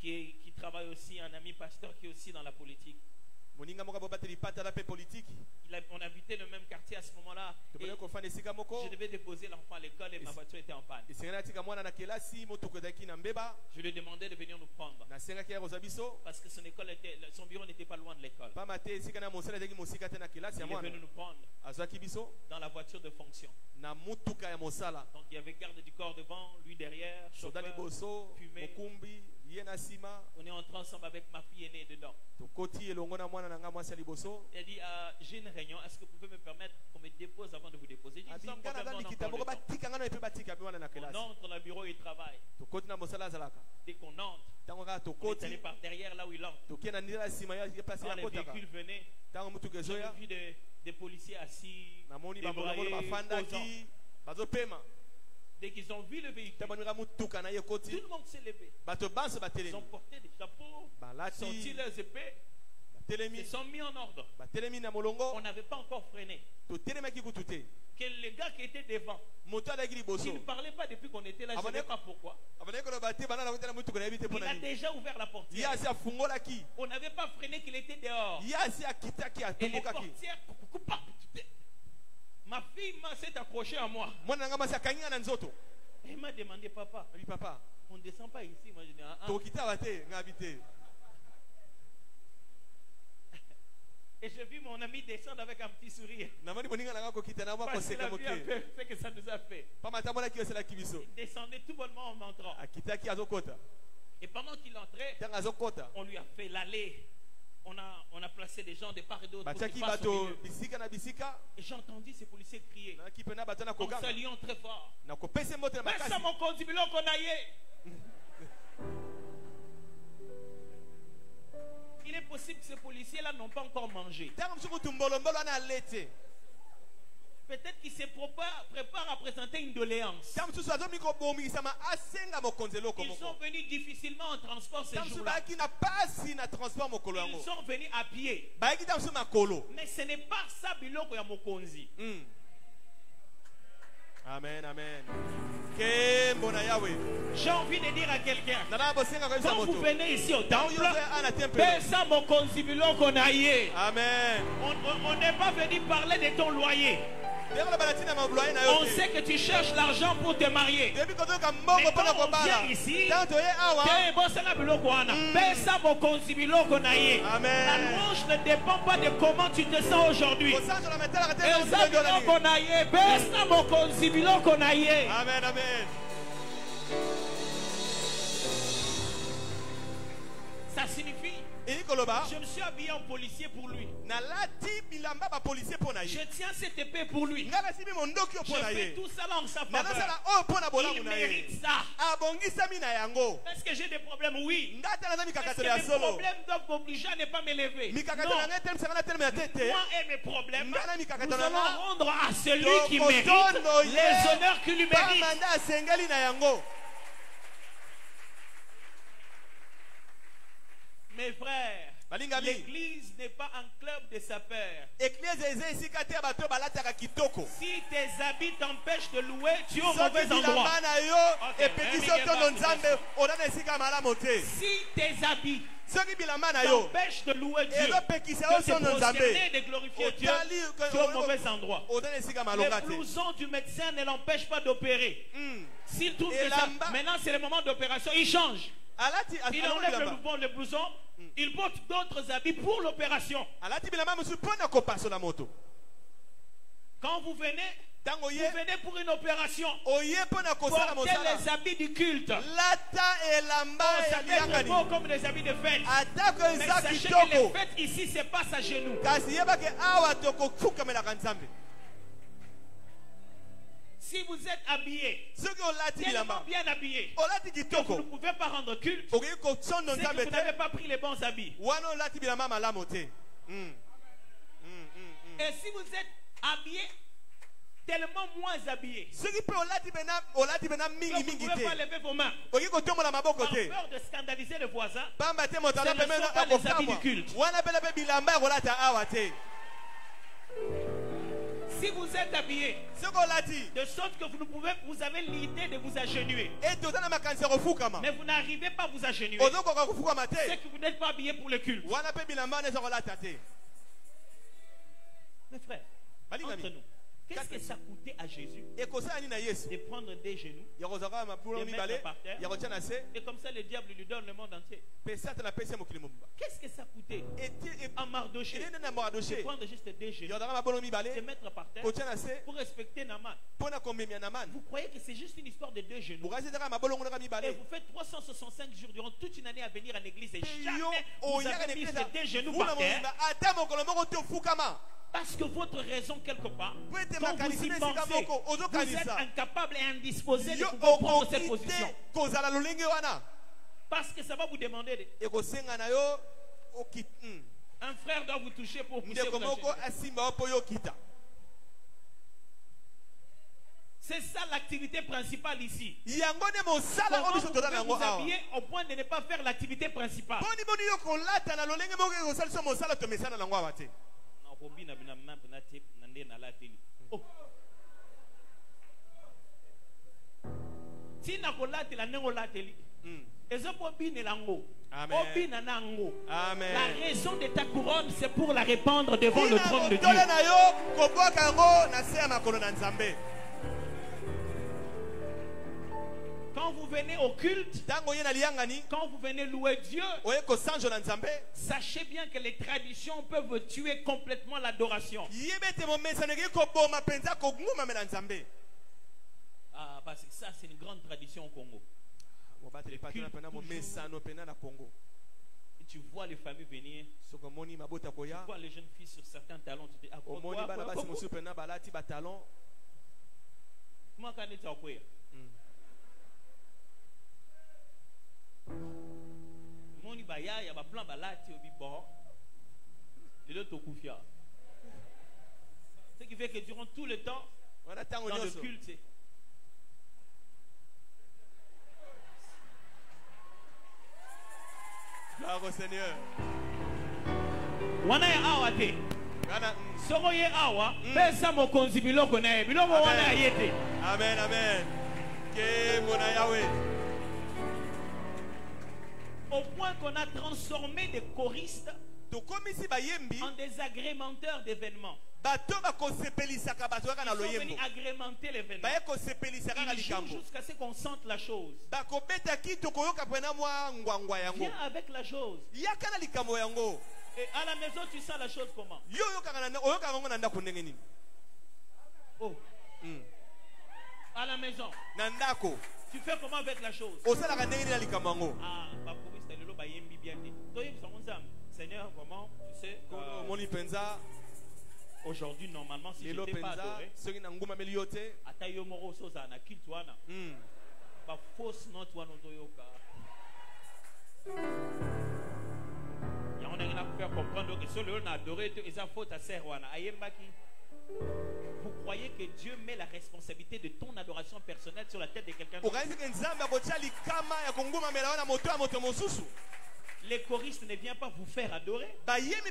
qui travaille aussi, un ami pasteur qui est aussi dans la politique. On habitait le même quartier à ce moment-là. Je devais déposer l'enfant à l'école et ma voiture était en panne. Je lui ai demandé de venir nous prendre. Parce que son bureau n'était pas loin de l'école. Il est venu nous prendre dans la voiture de fonction. Donc il y avait garde du corps devant, lui derrière, chauffeur, fumée. On est entré ensemble avec ma fille aînée dedans. Il a dit, j'ai une réunion, est-ce que vous pouvez me permettre qu'on me dépose avant de vous déposer? On entre dans le bureau et il travaille. Dès qu'on entre, on est allé par derrière là où il entre. Quand les véhicules venaient, j'ai vu des policiers assis, débraillés, dès qu'ils ont vu le véhicule, tout le monde s'est levé. Ils ont porté des chapeaux, sorti leurs épées, ils sont mis en ordre. On n'avait pas encore freiné. Que les gars qui étaient devant, qui ne parlaient pas depuis qu'on était là, je ne sais pas pourquoi. Il a déjà ouvert la portière. On n'avait pas freiné qu'il était dehors. Et les portières, ma fille s'est accrochée à moi. Elle m'a demandé, papa, on ne descend pas ici. Moi, je dis, et j'ai vu mon ami descendre avec un petit sourire. Parce qu'il a vu un peu ce que ça nous a fait. Il descendait tout bonnement en entrant. Et pendant qu'il entrait, on lui a fait l'aller. On a placé des gens de part et d'autre. Et j'ai entendu ces policiers crier en saluant très fort. Il il est possible que ces policiers-là n'ont pas encore mangé. Peut-être qu'ils se préparent à présenter une doléance. Ils sont venus difficilement en transport ces jours-là. Ils sont venus à pied. Mais ce n'est pas ça biloko ya mokonzi. Amen, amen. J'ai envie de dire à quelqu'un, quand vous venez ici au temple, Amen. On n'est pas venu parler de ton loyer. On sait que tu cherches l'argent pour te marier. Mais quand on vient ici, la louange ne dépend pas de comment tu te sens aujourd'hui. Amen, amen. Ça signifie, je me suis habillé en policier pour lui. Je tiens cette épée pour lui. Je fais tout ça là en sa faveur. Il mérite ça. Est-ce que j'ai des problèmes? Oui. Est-ce que les problèmes doivent m'obliger à ne pas m'élever? Non. Moi et mes problèmes, nous allons rendre à celui qui mérite les honneurs qu'il lui mérite. Mes frères, l'église n'est pas un club de sapeurs. Si tes habits t'empêchent de louer, tu es au mauvais endroit. Si tes habits t'empêchent de louer Dieu, de te prosterner, de glorifier Dieu, tu es au mauvais endroit. Le blouson du médecin ne l'empêche pas d'opérer. S'il trouve que ça, maintenant c'est le moment d'opération, il change. Il enlève le blouson, il porte d'autres habits pour l'opération. Quand vous venez pour une opération. Portez les habits du culte. Ça peut être beau comme les habits de fête. Mais sachez que les fêtes ici se passent à genoux. Si vous êtes habillé, tellement bien habillé, que vous ne pouvez pas rendre culte, c'est que vous n'avez pas pris les bons habits. Et si vous êtes habillé, tellement moins habillé, que vous ne pouvez pas lever vos mains, par peur de scandaliser les voisins, ce ne sont pas les habits du culte. Si vous êtes habillé de sorte que vous avez l'idée de vous agenouiller, mais vous n'arrivez pas à vous agenouiller, c'est que vous n'êtes pas habillé pour le culte. Mes frères, entre nous, qu'est-ce que ça coûtait à Jésus de prendre des genoux, de mettre par terre, et comme ça le diable lui donne le monde entier? Qu'est-ce que ça coûtait à Mardoché de prendre juste des genoux, de mettre par terre pour respecter Naaman? Vous croyez que c'est juste une histoire de deux genoux? Et vous faites 365 jours durant toute une année à venir à l'église et jamais vous avez mis ces deux genoux par terre? Parce que votre raison quelque part, quand vous y pensez, vous êtes incapable et indisposé de pouvoir prendre cette position. Parce que ça va vous demander un frère doit vous toucher pour pousser votre genou. C'est ça l'activité principale ici. Comment vous pouvez vous habiller au point de ne pas faire l'activité principale? La raison de ta couronne, c'est pour la répandre devant le trône de Dieu. Quand vous venez au culte, quand vous venez louer Dieu, sachez bien que les traditions peuvent tuer complètement l'adoration. Ah, parce que ça, c'est une grande tradition au Congo. Et tu vois les familles venir, tu vois les jeunes filles sur certains talons, tu te dis, ah, comment Ce qui fait que durant tout le temps, dans le culte, gloire au Seigneur. wana ya awa te soko ye awa pesa mokonzi biloko na ye biloko wana ye te. Amen, amen. Que mon Yahweh. Au point qu'on a transformé des choristes en des agrémenteurs d'événements. Ils sont venus agrémenter l'événement. Ils jouent jusqu'à ce qu'on sente la chose. Viens avec la chose. Et à la maison, tu sens la chose comment? Oh. À la maison. Tu fais comment avec la chose? Ah, Seigneur, comment tu sais aujourd'hui, normalement, si je n'étais pas adoré, fausse note on a faire comprendre que celui qui a adoré, il a faute à Serwana. Vous croyez que Dieu met la responsabilité de ton adoration personnelle sur la tête de quelqu'un d'autre? Les choristes ne viennent pas vous faire adorer. Ils viennent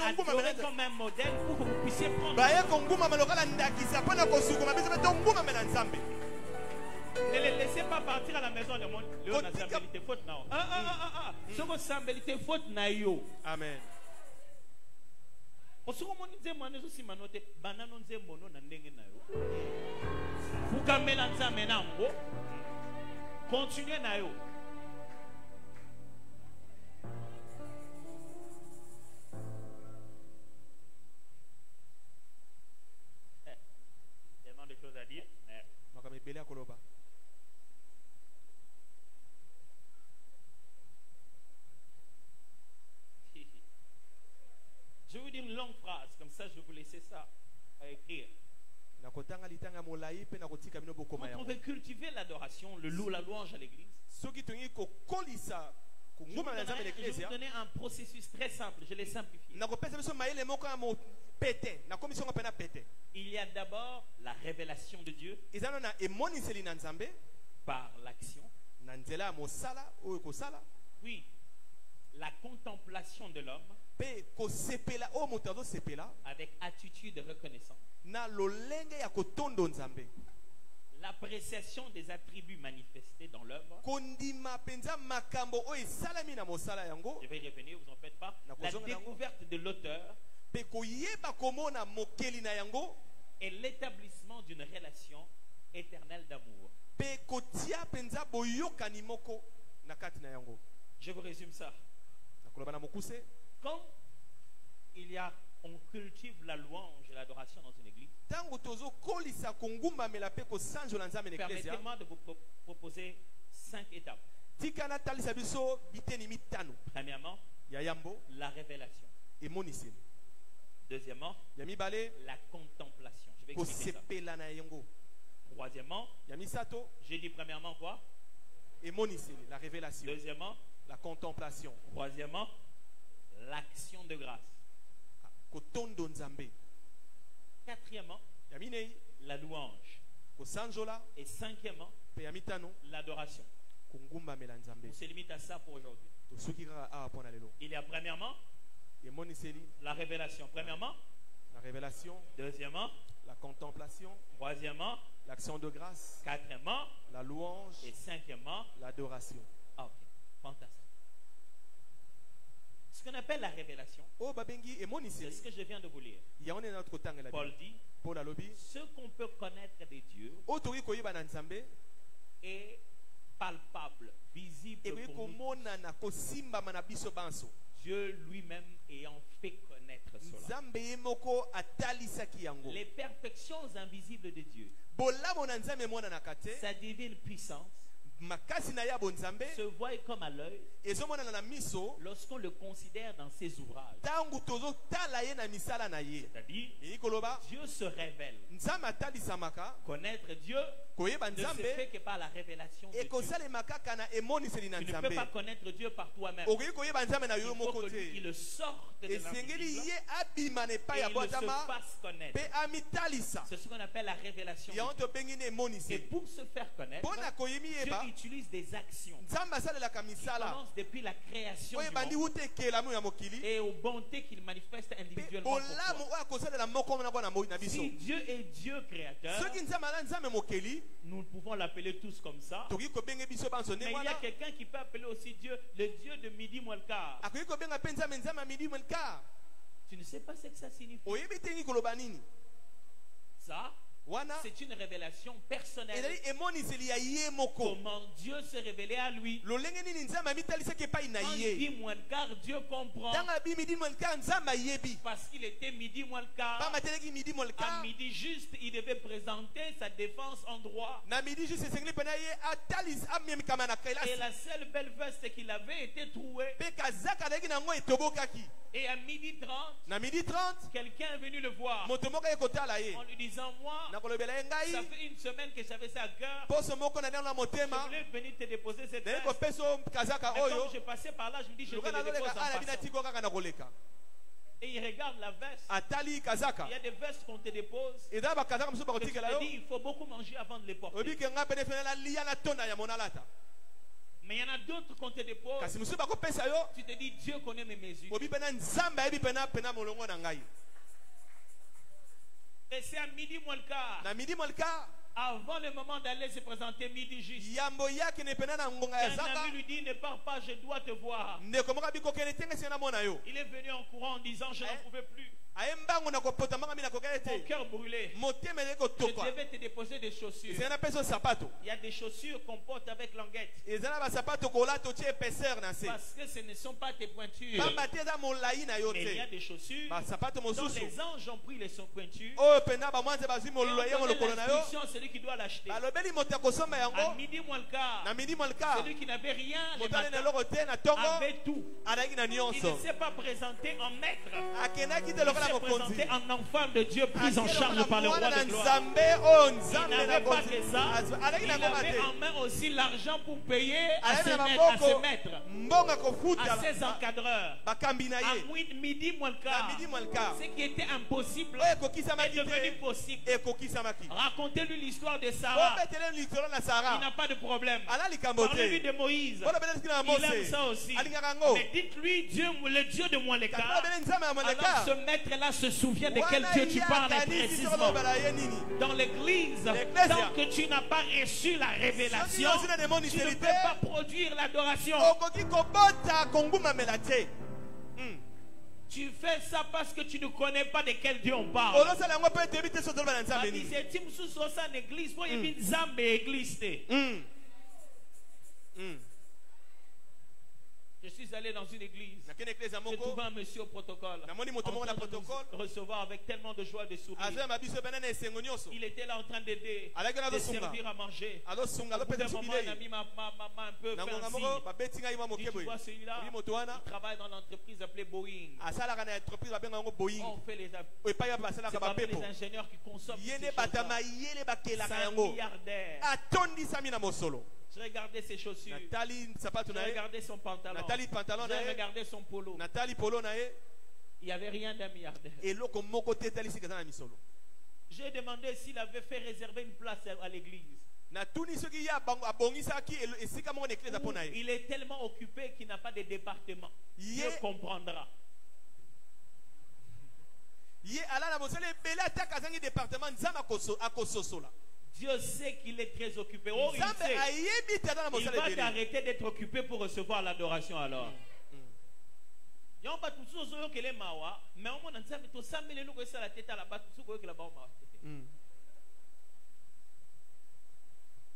adorer comme un modèle pour que vous puissiez prendre. Ne les laissez pas partir à la maison de mon Dieu. Amen. Continuez na yo. Tellement de choses à dire. Je vais vous dire une longue phrase, comme ça je vais vous laisser ça à écrire. Quand on veut cultiver l'adoration, la louange à l'église, je vais vous donner un processus très simple, je l'ai simplifié. Il y a d'abord la révélation de Dieu par l'action. Oui, la contemplation de l'homme avec attitude de reconnaissance. L'appréciation des attributs manifestés dans l'œuvre. Je vais y revenir, vous en faites pas. La découverte de l'auteur et l'établissement d'une relation éternelle d'amour. Je vous résume ça. Quand on cultive la louange et l'adoration dans une église, permettez-moi de vous proposer 5 étapes. Premièrement, la révélation. Deuxièmement, la contemplation. Je vais expliquer ça. Troisièmement, j'ai dit premièrement quoi? La révélation. Deuxièmement, la contemplation. Troisièmement, l'action de grâce. Quatrièmement, la louange. Et cinquièmement, l'adoration. On se limite à ça pour aujourd'hui. Il y a premièrement la révélation. Premièrement, la révélation. Deuxièmement, la contemplation. Troisièmement, l'action de grâce. Quatrièmement, la louange. Et cinquièmement, l'adoration. Ah, ok, fantastique. Ce qu'on appelle la révélation, c'est ce que je viens de vous lire. Paul dit, ce qu'on peut connaître de Dieu est palpable, visible pour nous. Dieu lui-même ayant fait connaître cela. Les perfections invisibles de Dieu, sa divine puissance, se voit comme à l'œil lorsqu'on le considère dans ses ouvrages. C'est-à-dire, Dieu se révèle. Connaître Dieu ne se fait que par la révélation de Dieu. Tu ne peux pas connaître Dieu par toi-même. Il faut que lui, il le sorte de l'invisible et il le se fasse connaître. C'est ce qu'on appelle la révélation de Dieu. Et pour se faire connaître, Dieu utilise des actions. Il commence depuis la création du monde et aux bontés qu'il manifeste individuellement pour toi. Si Dieu est Dieu créateur, nous pouvons l'appeler tous comme ça. Mais il y a quelqu'un qui peut appeler aussi Dieu le Dieu de midi moins le quart. Tu ne sais pas ce que ça signifie. Ça, c'est une révélation personnelle. Comment Dieu s'est révélé à lui. Quand il dit moins le quart, Dieu comprend. Parce qu'il était midi moins le quart. À midi juste, il devait présenter sa défense en droit. Et la seule belle veste qu'il avait était trouée. Et à midi 30, quelqu'un est venu le voir en lui disant, moi, ça fait une semaine que j'avais ça à cœur. Je voulais venir te déposer cette veste. Mais comme je passais par là, je me dis, je vais le déposer en passant. Et il regarde la veste. Il y a des vestes qu'on te dépose. Et tu te dis, il faut beaucoup manger avant de les porter. Mais il y en a d'autres qu'on te dépose. Tu te dis, Dieu connaît mes mesures. Et c'est à midi moins le quart. Avant le moment d'aller se présenter midi juste. Un ami lui dit, ne pars pas, je dois te voir. Il est venu en courant en disant, je n'en pouvais plus. Mon cœur brûlé. Je devais te déposer des chaussures. Il y a des chaussures qu'on porte avec languette. Parce que ce ne sont pas tes pointures. Mais il y a des chaussures dont les anges ont pris les pointures. L'instruction, celui qui doit l'acheter. À midi moins le quart, celui qui n'avait rien le matin avait tout. Il ne s'est pas présenté en maître. Il s'est présenté en enfant de Dieu pris en charge par le roi de gloire. Il n'avait pas que ça. Il avait en main aussi l'argent pour payer à ses maîtres, à ses encadreurs. À midi moins le quart, ce qui était impossible est devenu possible. Racontez-lui l'histoire de Sarah. Il n'a pas de problème. Parlez-lui de Moïse. Il aime ça aussi. Mais dites-lui le Dieu de moins le quart. Alors ce maître-là se souvient de quel Dieu tu parles précisément. Dans l'église, tant que tu n'as pas reçu la révélation, tu ne peux pas produire l'adoration. Tu fais ça parce que tu ne connais pas de quel Dieu on parle. Je suis allé dans une église. J'ai trouvé un monsieur au protocole. En train de recevoir avec tellement de joie et de sourire. Il était là en train d'aider, de servir à manger. Au bout d'un moment, un ami m'a un peu fait un signe. Tu vois celui-là, il travaille dans l'entreprise appelée Boeing. On fait les ingénieurs qui consomment ces choses-là. C'est un milliardaire. Je regardais ses chaussures. Je regardais son pantalon. Je regardais son polo. Il n'y avait rien d'un milliardaire. J'ai demandé s'il avait fait réserver une place à l'église. Il est tellement occupé qu'il n'a pas de département. Dieu comprendra. Dieu sait qu'il est très occupé. Oh, il sait. Il va t'arrêter d'être occupé pour recevoir l'adoration alors.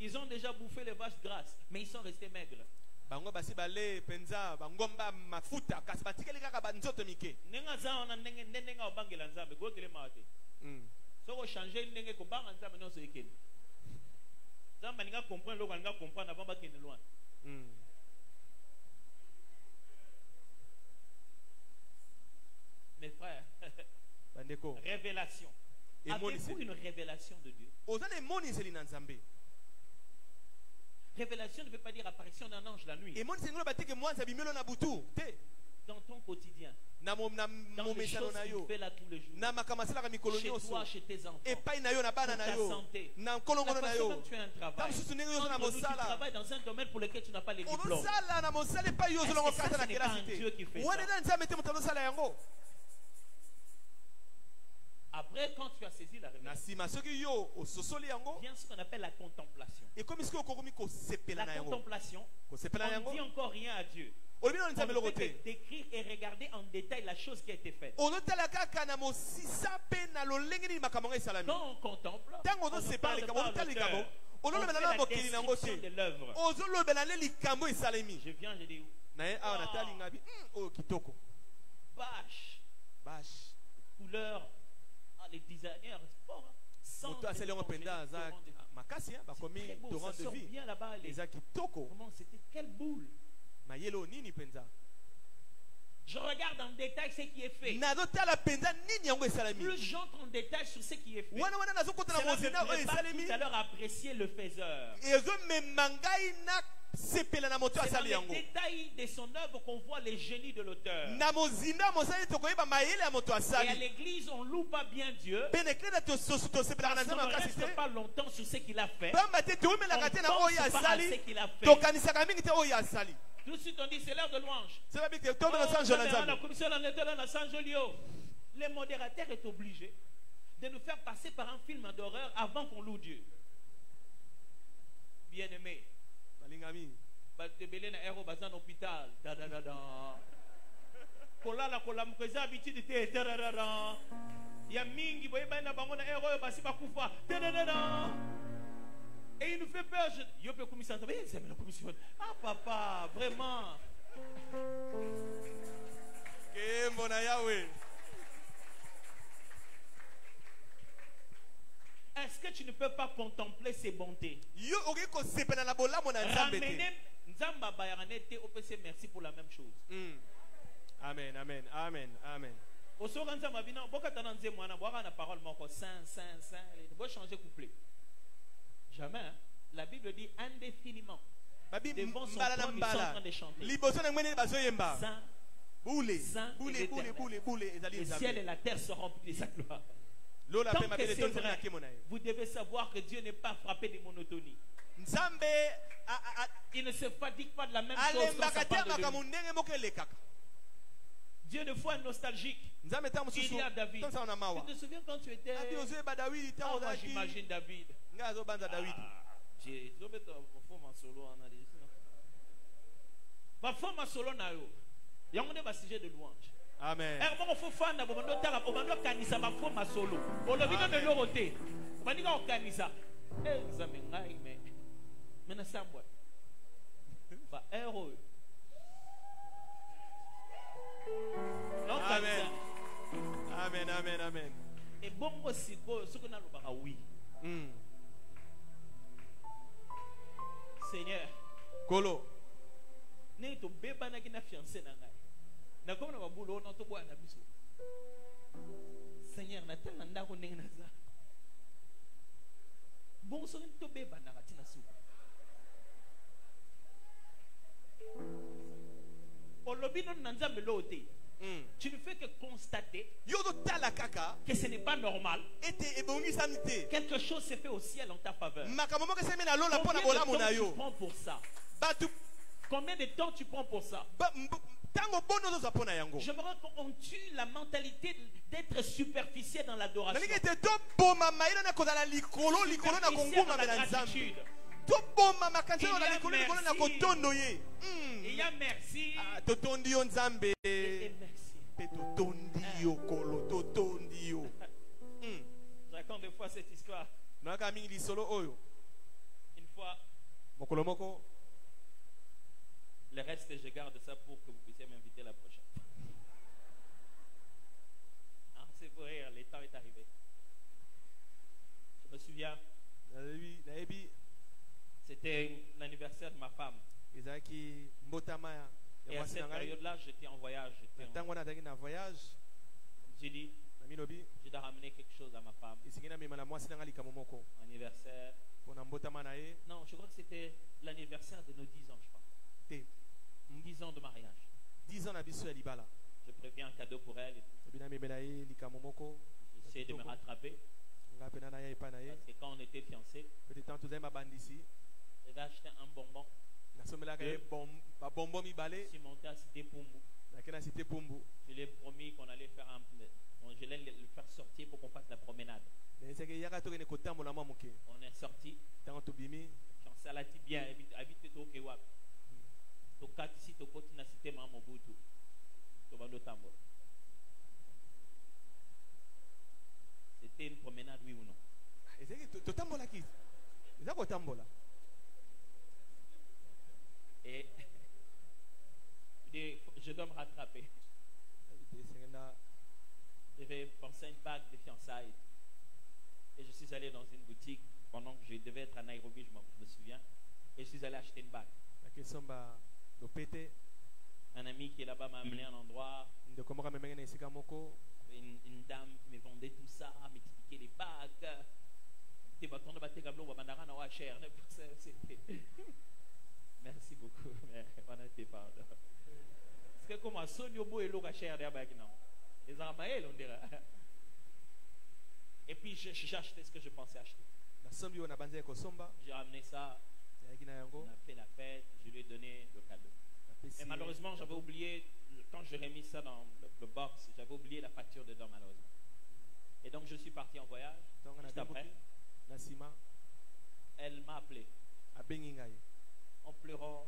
Ils ont déjà bouffé les vaches grasses, mais ils sont restés maigres. Mes frères, révélation. Avez-vous une révélation de Dieu? Révélation ne veut pas dire apparition d'un ange la nuit. Dans ton quotidien, dans les choses que tu fais là tous les jours, chez toi, chez tes enfants, pour ta santé, la façon dont tu as un travail, quand tu travailles dans un domaine pour lequel tu n'as pas les diplômes. Est-ce que ça, ce n'est pas un Dieu qui fait ça? Après, quand tu as saisi la révélation, vient ce qu'on appelle la contemplation. La contemplation, on ne dit encore rien à Dieu. On ne fait que décrire et regarder en détail la chose qui a été faite. Quand on contemple, on ne parle pas de l'auteur. On fait la description de l'œuvre. Je viens, je dis, bâche, couleur, les designers, sport, sans très beau, ça sort bien là-bas. Comment c'était, quelle boule. Je regarde en détail ce qui est fait. Plus j'entre en détail sur ce qui est fait, cela me prépare tout à l'heure à apprécier le faiseur. C'est dans les détails de son œuvre qu'on voit les génies de l'auteur. Et à l'église, on ne loue pas bien Dieu. Parce qu'on ne reste pas longtemps sur ce qu'il a fait. On pense pas à ce qu'il a fait. Tout de suite, on dit c'est l'heure de louange. Le modérateur est obligé de nous faire passer par un film d'horreur avant qu'on loue Dieu. Bien-aimé. Hôpital. Et il nous fait peur. Ah papa, vraiment. Est-ce que tu ne peux pas contempler ses bontés? Ramener Nzamba Bayaranete au PC, merci pour la même chose. Amen, amen, amen, amen. Au second Nzamba Bina, beaucoup de moi na boire la parole moko saint. Vous changer couplet. Jamais. Hein? La Bible dit indéfiniment. Devant son trône, ils sont en train de chanter. Saint, le ciel et la terre se remplissent de sa gloire. Tant que c'est vrai, vous devez savoir que Dieu n'est pas frappé de monotonie. Il ne se fatigue pas de la même chose quand ça parle de lui. Dieu ne fois nostalgique. Il y a David. Tu te souviens quand tu étais... moi j'imagine David. Il y a un sujet de louange. Amen. Amen, amen, amen. Et bon, ce qu'on a le oui. Seigneur. Kolo. Ne to beba na kina fiancé na ngai. Na comme na babulo na to bwana biso. Seigneur na tanga ndako ndenge na za. Bon so to beba na katina su. Olobino na nzambe lote. Tu ne fais que constater que ce n'est pas normal. Quelque chose s'est fait au ciel en ta faveur. Combien de temps tu prends pour ça? J'aimerais qu'on tue la mentalité d'être superficiel dans l'adoration. Superficiel dans la gratitude. Il y a merci. Et merci. Je raconte des fois cette histoire. Une fois, le reste je garde ça pour que vous puissiez m'inviter la prochaine. C'est pour rire, le temps est arrivé. Je me souviens, C'était l'anniversaire de ma femme. Et à cette période-là, j'étais en voyage. J'ai dit, je dois ramener quelque chose à ma femme. Anniversaire. Non, je crois que c'était l'anniversaire de nos 10 ans, je crois. 10 ans de mariage. 10 ans d'habitude. Je préviens un cadeau pour elle. J'essaie de me rattraper. Parce que quand on était fiancés, j'avais acheté un bonbon. Je suis monté à Cité Pumbu. Je lui ai promis qu'on allait faire je allais le faire sortir pour qu'on fasse la promenade. On est sorti. J'en salati bien. Habite au Kewab. To katisi to koti na Cité Mamobutu. To bando tambo. C'était une promenade, oui ou non? Et je dois me rattraper. J'avais pensé à une bague de fiançailles. Et je suis allé dans une boutique pendant que je devais être à Nairobi, je me souviens. Et je suis allé acheter une bague. Un ami qui est là-bas m'a amené à un endroit. Une dame qui me vendait tout ça, m'expliquait les bagues. Merci beaucoup. C'est comme un soniobo et l'eau cher des bagues, non? Les armaëls, on dirait. Et puis j'ai acheté ce que je pensais acheter. J'ai ramené ça. On a fait la fête. Je lui ai donné le cadeau. Et malheureusement, j'avais oublié, quand j'ai remis ça dans le box, j'avais oublié la facture dedans, malheureusement. Et donc, je suis parti en voyage. Juste après, elle m'a appelé. En pleurant.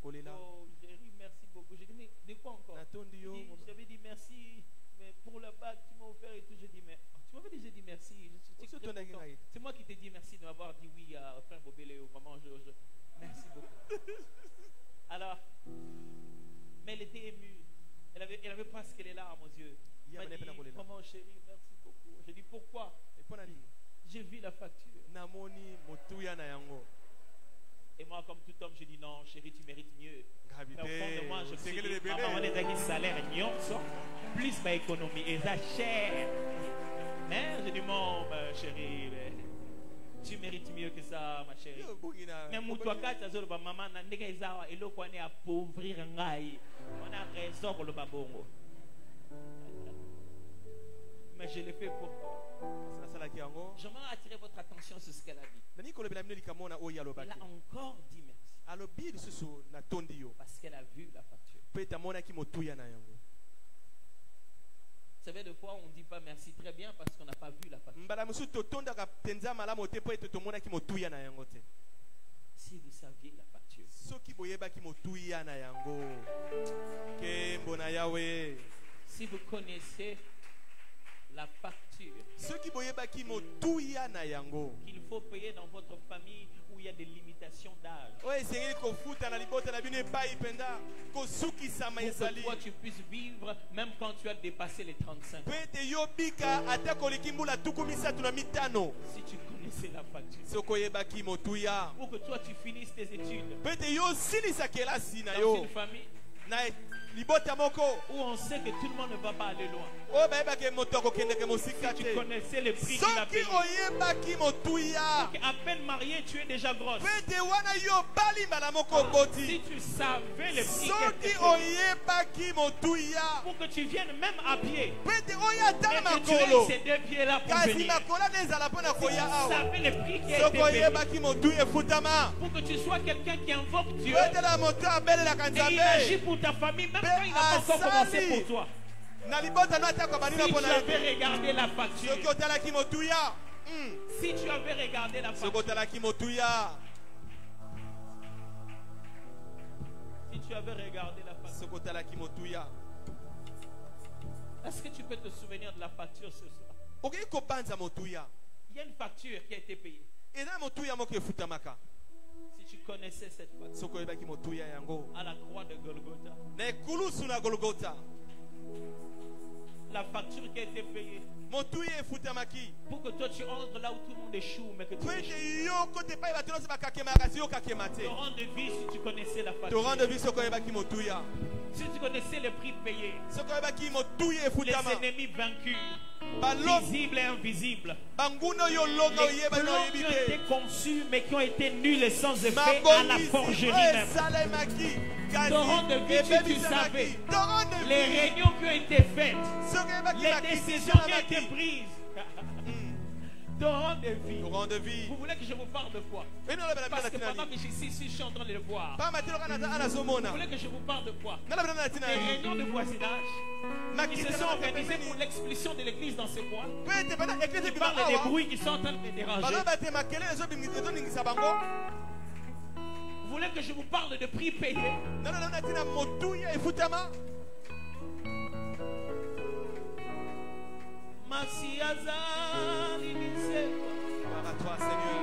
Oh, Jerry, merci beaucoup. J'ai dit, mais de quoi encore? J'avais dit merci, mais pour la bague que tu m'as offert et tout. J'ai dit, mais tu m'avais déjà dit merci. C'est moi qui t'ai dit merci de m'avoir dit oui à frère Bobéléo. Vraiment, merci beaucoup. Alors, mais elle était émue. Elle avait presque les larmes aux yeux. Elle m'a dit, maman chérie, merci beaucoup. J'ai dit, pourquoi? J'ai vu la facture. Et moi, comme tout homme, j'ai dit, non, chérie, tu mérites mieux. Mais au fond de moi, je me suis dit, maman, on est avec un salaire, plus ma économie. Et ça, cher. Mais j'ai dit, mon chérie, tu mérites mieux que ça, ma chérie. Même Moutouaka, tu as dit, maman, et l'eau qu'on est appauvrir un gaï. On a raison pour le babongo. Mais je l'ai fait pour toi. J'aimerais attirer votre attention sur ce qu'elle a dit. Elle a encore dit merci. Parce qu'elle a vu la facture. Vous savez, des fois, on ne dit pas merci très bien parce qu'on n'a pas vu la facture. Si vous saviez la facture. Si vous connaissez la facture qu'il faut payer dans votre famille où il y a des limitations d'âge. Pour que toi tu puisses vivre même quand tu as dépassé les 35 ans. Si tu connaissais la facture. Pour que toi tu finisses tes études. Dans une famille où on sait que tout le monde ne va pas aller loin. Si tu connaissais le prix qu'il a payé. À peine marié, tu es déjà grosse. Si tu savais le prix qu'il a payé. Pour que tu viennes même à pied. Et que tu aies ces deux pieds-là pour venir. Si tu savais le prix qui a été payé. Pour que tu sois quelqu'un qui invoque Dieu. Et il agit pour ta famille même quand il n'a pas encore commencé pour toi. Si tu avais regardé la facture. Si tu avais regardé la facture. Si tu avais regardé la facture. Est-ce que tu peux te souvenir de la facture ce soir? Il y a une facture qui a été payée. Si tu connaissais cette facture à la croix de Golgotha. la facture qui a été payée. Pour que toi tu entres là où tout le monde échoue, mais que tu échoues. Ton rang de vie, si tu connaissais la facture. Si tu connaissais le prix payé. Les ennemis vaincus. Visibles et invisibles. Les plans qui ont été conçus mais qui ont été nuls et sans effet à la forgerie même. Ton rang de vie, tu savais. Les réunions qui ont été faites. Les décisions qui ont été prises. Ton rang de vie. Vous voulez que je vous parle de quoi? Parce que pendant que je suis ici, je suis en train de le voir. Vous voulez que je vous parle de quoi? Des réunions de voisinage qui se sont organisées pour l'expulsion de l'église dans ces bois. Qui parlent des bruits qui sont en train de me déranger. Vous voulez que je vous parle de prix payé? Gloire à toi, Seigneur.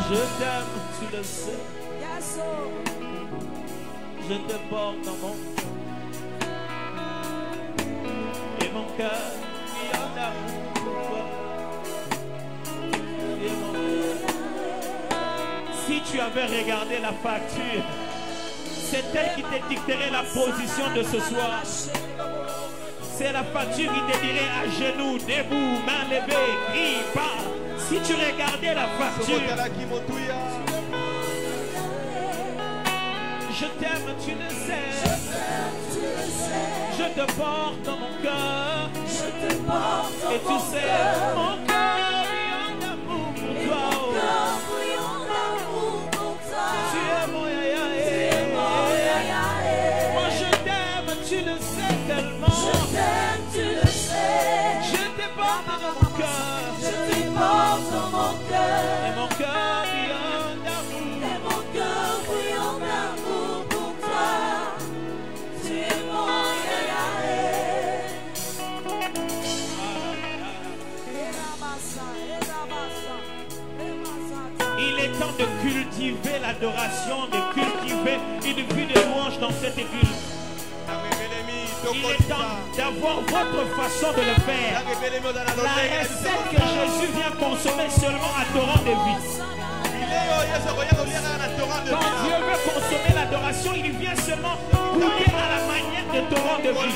Je t'aime, tu le sais. Je te porte dans mon cœur. Et mon cœur qui en amour pour toi. Et mon cœur. Si tu avais regardé la facture, c'est elle qui te dicterait la position de ce soir. C'est la facture qui te dirait à genoux, debout, main levée, crie, parle. Si tu regardais la facture, je t'aime, tu le sais. Je te porte dans mon cœur. Et tu sais, mon cœur brille d'amour pour toi. Tu es mon yaya. Moi je t'aime, tu le sais tellement. Je te porte dans mon cœur. Et mon cœur brille d'amour. Pour toi, tu es mon yaya. Il est temps de cultiver l'adoration, de cultiver une vie de louange dans cette église. Il est temps d'avoir votre façon de le faire. La recette que Jésus vient consommer seulement à torrent de vie. Quand Dieu veut consommer l'adoration, il vient seulement goûter à la manière de torrent de vie.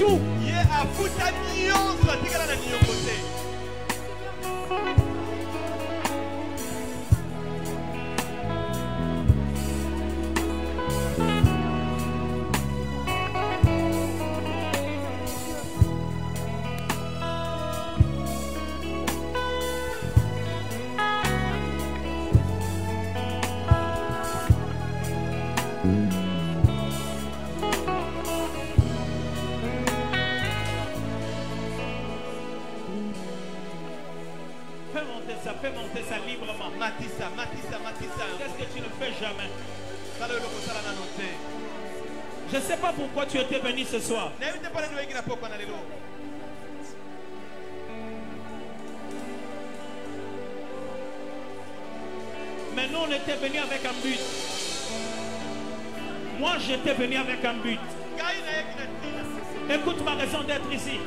tout. Fais monter ça librement. Matissa. Qu'est-ce que tu ne fais jamais? Je ne sais pas pourquoi tu étais venu ce soir. Mais nous, on était venus avec un but. Moi, j'étais venu avec un but. Écoute ma raison d'être ici.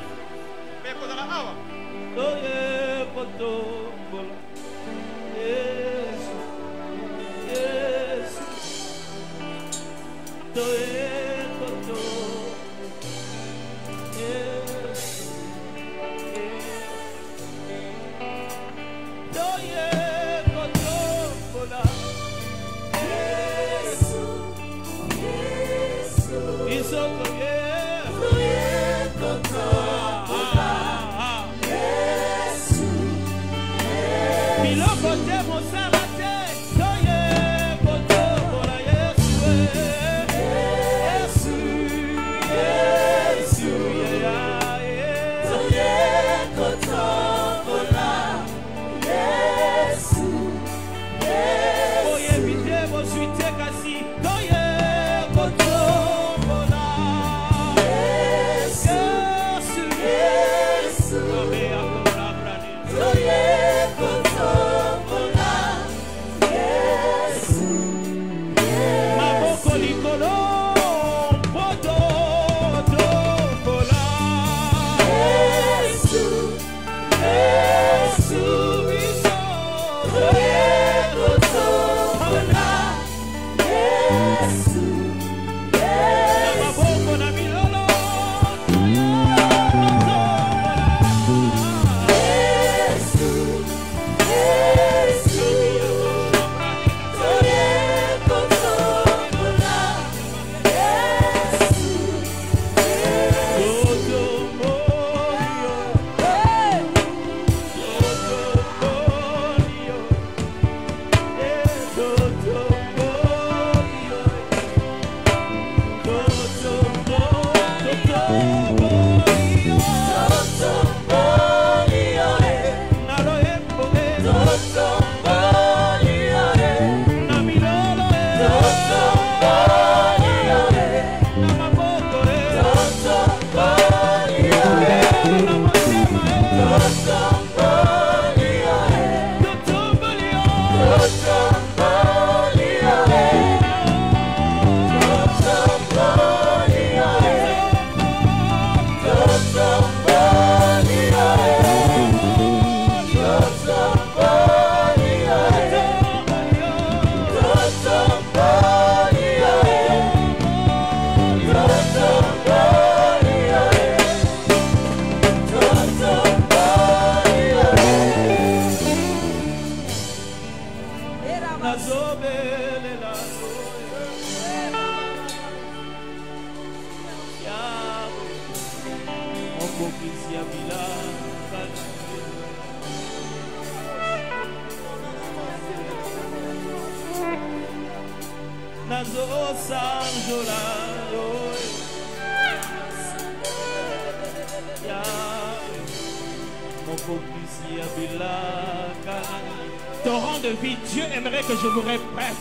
Torrent de vie, Dieu aimerait que je vous répète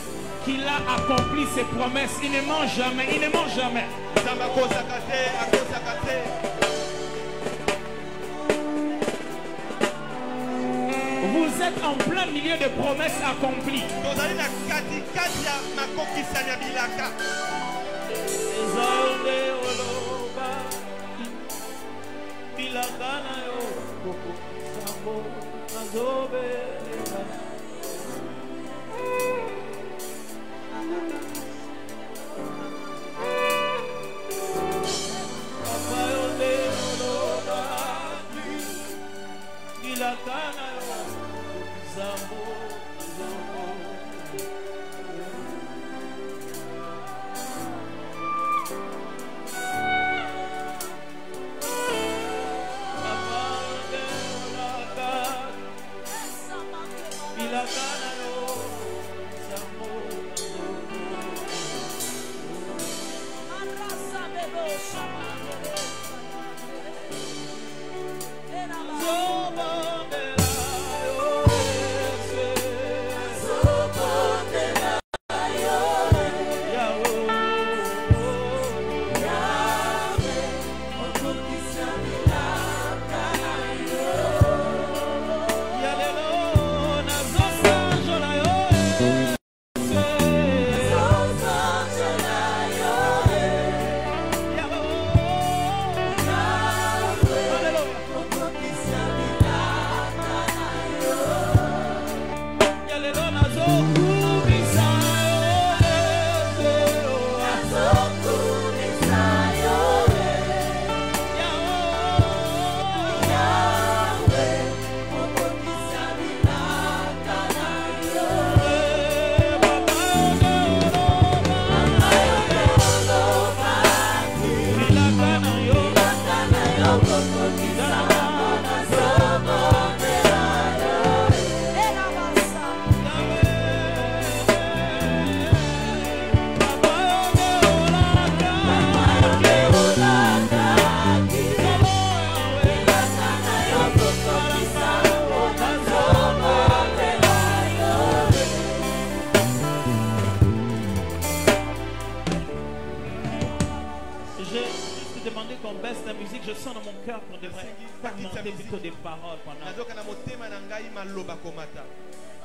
qu'il a accompli ses promesses. Il ne ment jamais, il ne ment jamais. Vous êtes en plein milieu de promesses accomplies.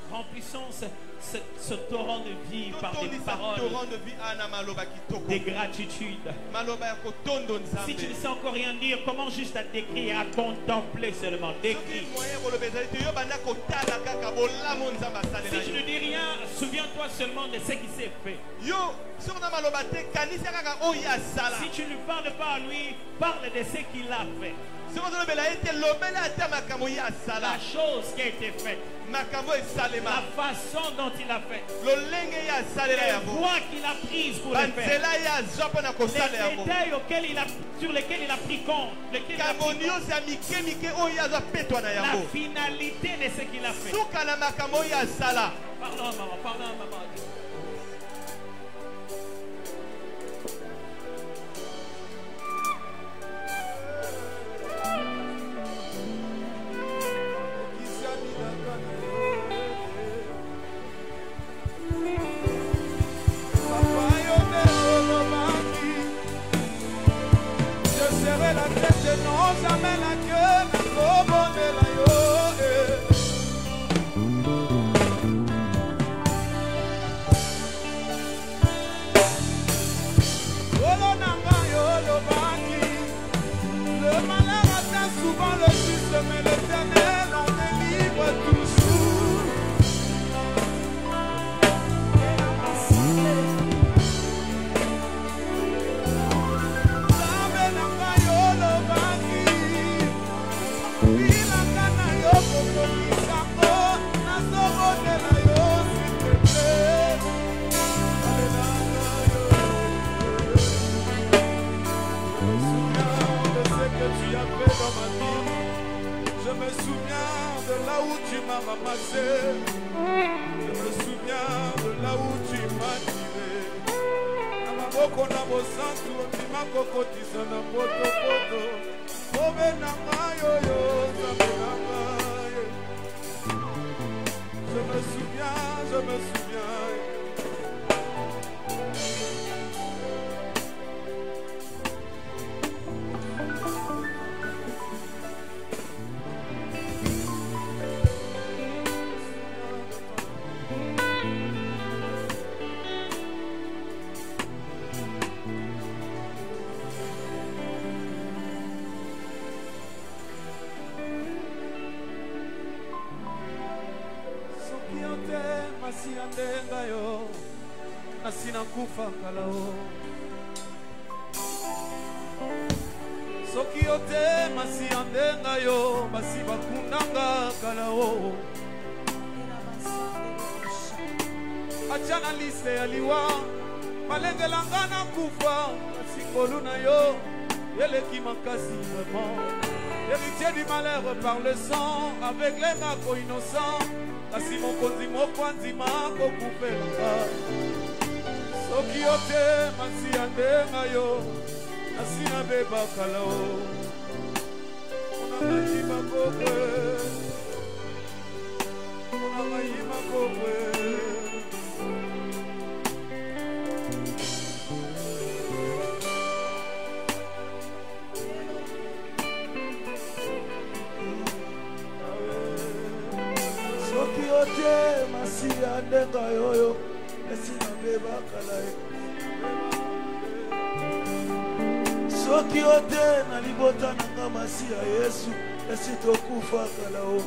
Remplissons ce torrent de vie par des paroles, des gratitudes. Si tu ne sais encore rien dire, commence juste à décrire, à contempler seulement. Décris. Si tu ne dis rien, souviens-toi seulement de ce qui s'est fait. Si tu ne parles pas à lui, parle de ce qu'il a fait. La chose qui a été faite, la façon dont il a fait, les voies qu'il a prises pour le faire, les détails sur lesquels il a pris compte, la finalité de ce qu'il a fait. Pardon maman, pardon maman. Mais l'Éternel en délivre toujours. Je me souviens de là où tu m'as ramassé. Je me souviens de là où tu m'as tiré. Amaboko na bosantu ndima kokotisa na poto poto. Obe na mayo yo zabe na mayo. Je me souviens, je me souviens. Ndenga yo nasina kufa kalao soki soki ote masi andenga yo basi bakundanga kalao acha na liste ya liwa malengelanga na kufa kasi ngolu na yo eleki makasi vraiment héritier du malheur par le sang avec les mako innocents kasi mokonzi moko andima kokupelanga soki ote masi andenga yo asi nabeba kalao onangayima kokwe onangayima kokwe soki ote masi andenga yoyo esi nabeba kalao soki ote na libota nanga masi ya Yesu esi tokufa kalao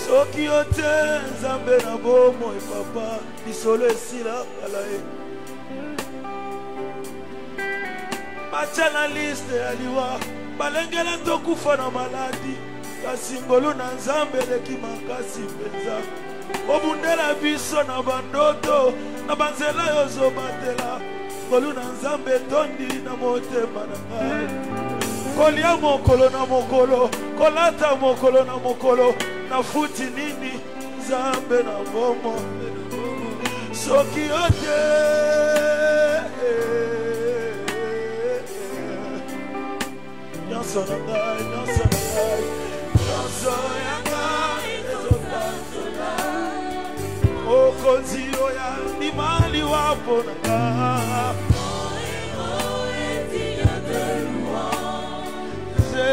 soki ote nzambe na bomo papa lisolo esila kalae batia na liste ya liwa balengela tokufa na maladi kasi ngolu na nzambe eleki makasi mpenza obundela biso na bandoto na banzela yo ozobatela ngolu na nzambe tondi na motema na ngai kolia mokolo na mokolo kolata mokolo na mokolo na futi nini nzambe na bomo soki ote nyonso na ngai nyonso na ngai nyonso ya ngai ezobanzola okonzi oya ndimali wapo na ngai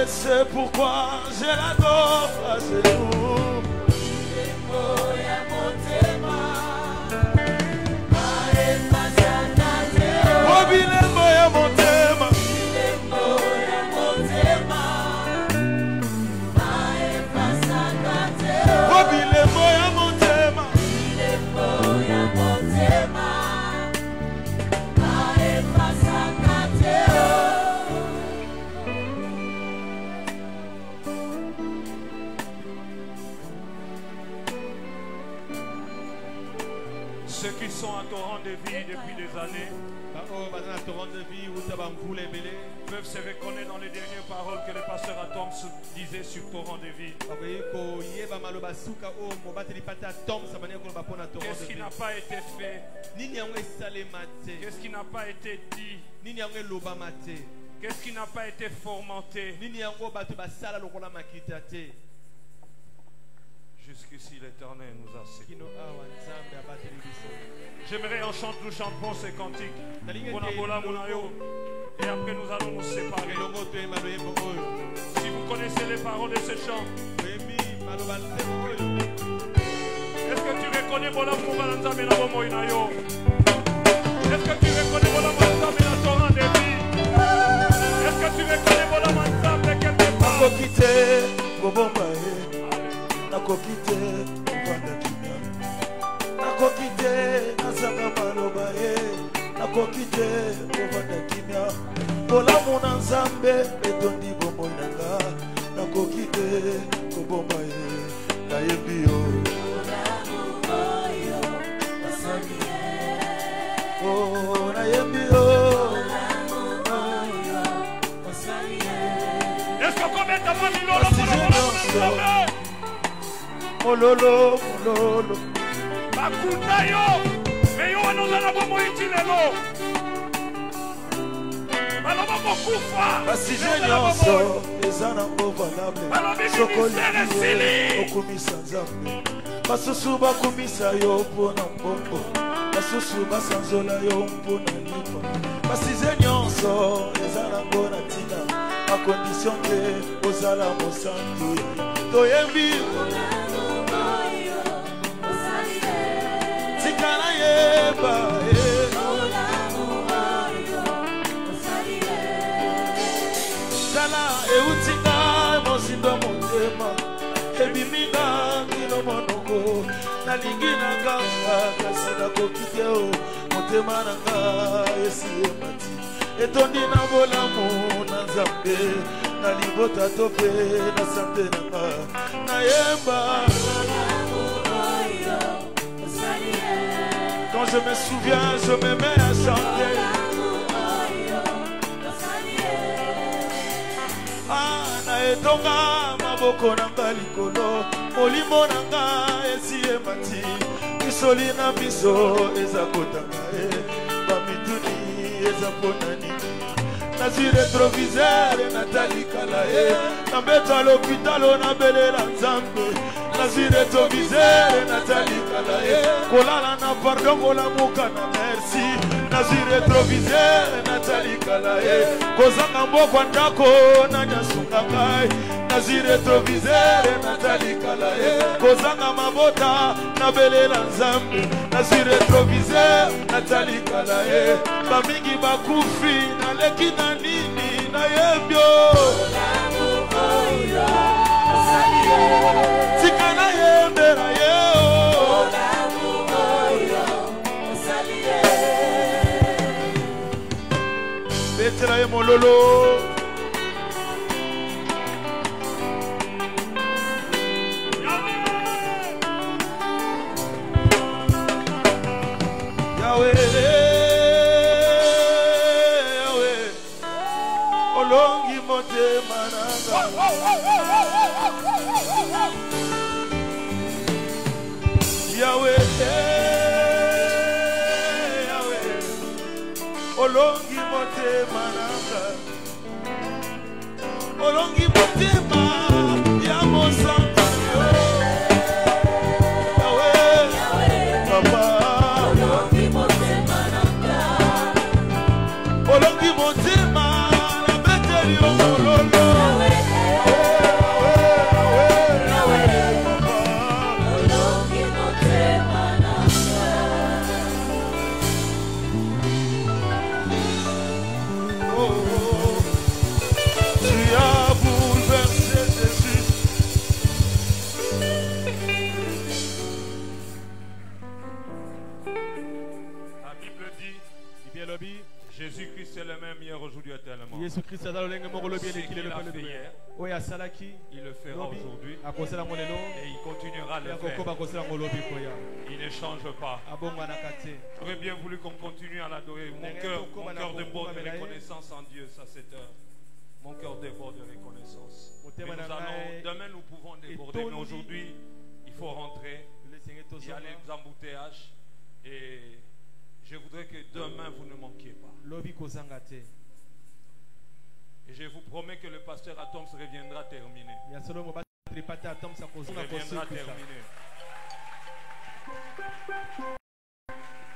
c'est pourquoi je l'adore à genoux. Obilembo ya motema Obilembo ya motema Ceux qui sont à torrent de vie depuis des années peuvent se reconnaître dans les dernières paroles que le pasteur Atom disait sur torrent de vie. Qu'est-ce qui n'a pas été fait? Qu'est-ce qui n'a pas été dit? Qu'est-ce qui n'a pas été fomenté? Jusqu'ici l'Éternel nous a séparés. J'aimerais nous chantons ces cantiques. Et après nous allons nous séparer. Si vous connaissez les paroles de ce chant, est-ce que tu reconnais Bola Moubalanza Menabo Moinayo? Est-ce que tu reconnais Bola Manza Menatora de vie? Est-ce que tu reconnais Bola Manza de quelque part? Nakokite uvanda kimya nakokite nasaka maloba ye nakokite uvanda kimya bolamu na nzambe etondi bomoi nanga nakokite kobomba ye nayembi yo oh nayembi yo est-ce que combien de fois milolo mololo mololo bakunda yo me yo wanozala bomo itilelo baloba bokufa basi je nyonso eza nango valable sokolii okumisa nzambe basusu bakumisa yo mpona mbongo basusu basanzola yo mpona lipa basi je nyonso eza nango na ntina akondition te ozala mosantu toyembi tikana yeba tala eutinga mosindo motema ebiminga ngino monoko nalingi nanga kasi nakoki te o motema nanga esi emati etondi na bolamu na nzambe na libota to mpe na sante nanga nayemba. Quand je me souviens, je me mets à chanter. Ah, naetonga maboko nanga likolo, molimo nanga esi emati, misoli na miso eza kotanga bamituni eza ponani. Nazi retroviseur natali kala na mbeto à l'hôpital na belela nzambe. Nazi retroviseur natali kala kolala na pardon kola muka na merci. Nazi retroviseur natali kala kozanga mboko ndako na nyasunga kai. Nazi retroviseur natali kala kozanga mabota na belela nzambe. Nazi retroviseur natali kala bamingi bakufi na leki na nini na yebyo. Tika na yembe na yeo. Betela ye mololo. Yahweh, Yahweh, olongi motema nanga. Yahweh, Yahweh, olongi motema nanga. Olongi motema ya mosanga. Yahweh, Papa. Olongi motema na beteli omololo. Tu as bouleversé Jésus. La Bible dit Jésus-Christ est le même hier, aujourd'hui, éternellement. Yesu Kristo azali olenge moko lobi elekile Ce qu'il a le fait hier, oyo asalaki il le fera lobi aujourd'hui akosala ngo lelo et il continuera à le yakokoba faire. akosala ngo lobi koya Il ne change pas. abongwanaka te. J'aurais bien voulu qu'on continue à l'adorer. Mon cœur déborde de reconnaissance en Dieu, ça c'est mon cœur déborde de reconnaissance. Mais demain nous pouvons déborder, mais aujourd'hui il faut rentrer. Il y a les embouteillages et je voudrais que demain vous ne manquiez pas. lobi kozanga te. Et je vous promets que le pasteur Atoms reviendra terminer. ya solo mo batripate atomsa kozonga Reviendra kosukusa. terminer.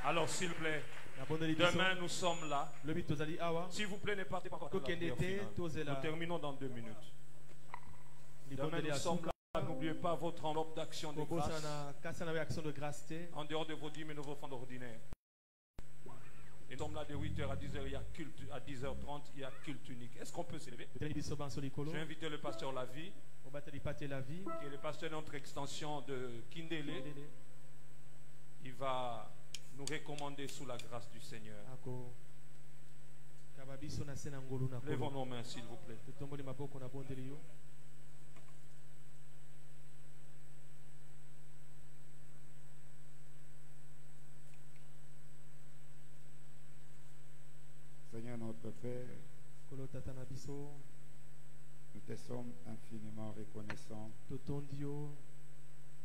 Alors s'il vous plaît, Nabondeli biso demain nous sommes là. lobi tozali awa S'il vous plaît, ne partez pas encore. tokende te tozela Nous terminons dans 2 minutes. Demain libondeli nous ya sommes suka là. N'oubliez pas votre enveloppe d'action de kobosana grâce. na kasa na action de grâce te. En dehors de vos dîmes et de vos fonds ordinaires. Et nous sommes là de 8h à 10h, il y a culte, à 10h30, il y a culte unique. Est-ce qu'on peut s'élever? totali biso banso likolo Je vais inviter le pasteur Lavie, obateli pate la vie qui est le pasteur de notre extension de Kindele. Il va nous recommander sous la grâce du Seigneur. ako kaba biso na se na ngolu na Lèvons kolo nos mains, s'il vous plaît. totomboli maboko na bondeli yo. Seigneur notre Père, kolo tata na biso nous te sommes infiniment reconnaissants totondi yo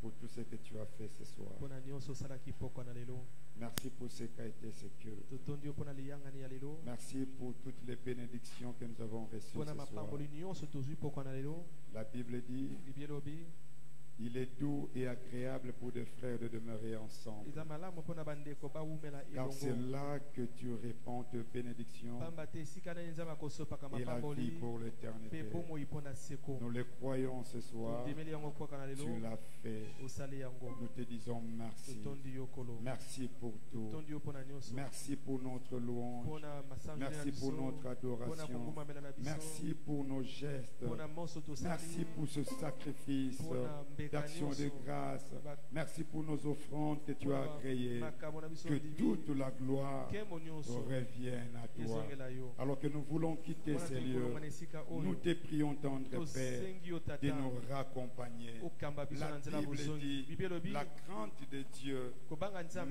pour tout ce que tu as fait ce soir. mpona nyonso osalaki pokwa na lelo. Merci pour ce qu'a été ce culte. totondi yo mpona liyangani ya lelo Merci pour toutes les bénédictions que nous avons reçues mpona ce soir. mapamboli nyonso tozwi pokwa na lelo. La Bible dit, libi elobi il est doux et agréable pour des frères de demeurer ensemble. eza malamu mpona bandeko bawumela Car c'est elongo là que tu répands tes bénédictions pamba te esika nani nzambe akosopaka et la vie mapamboli pour mpe l'éternité. bomoi mpona seko. Nous le croyons ce soir, tondimeli yango pokwa na lelo tu l'as fait. osali yango. Nous te disons merci. totondi yo kolo Merci pour tout. totondi yo mpona nyonso Merci pour notre louange. mpona masanjoli na Merci biso pour notre mpona adoration. kongumamela na biso Merci pour nos gestes. mpona monso tosali Merci pour ce sacrifice mpona mbeka d'action de grâce. Merci pour nos offrandes que tu as créées. Que toute la gloire revienne à toi. Alors que nous voulons quitter ces lieux, nous te prions, tendre Père, de nous raccompagner. La Bible dit, la crainte de Dieu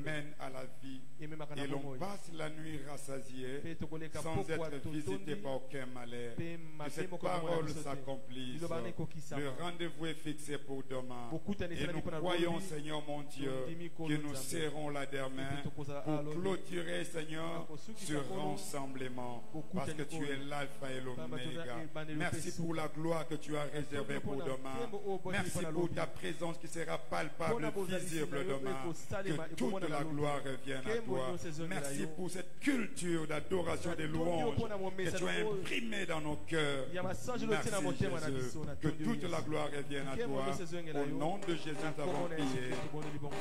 mène à la vie, et l'on passe la nuit rassasié sans être visité par aucun malheur. Que cette parole s'accomplisse. Le rendez-vous est fixé pour demain. Et nous croyons, Seigneur mon Dieu, que nous serons là demain pour clôturer, Seigneur, ce rassemblement. Parce que tu es l'alpha et l'oméga. Merci pour la gloire que tu as réservée pour demain. Merci pour ta présence qui sera palpable, visible demain. Que toute la gloire revienne à toi. Merci pour cette culture d'adoration des louanges que tu as imprimée dans nos cœurs. Merci Jésus. Que toute la gloire revienne à toi. Au nom de Jésus, nous avons prié.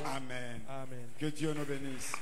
Amen. Que Dieu nous bénisse.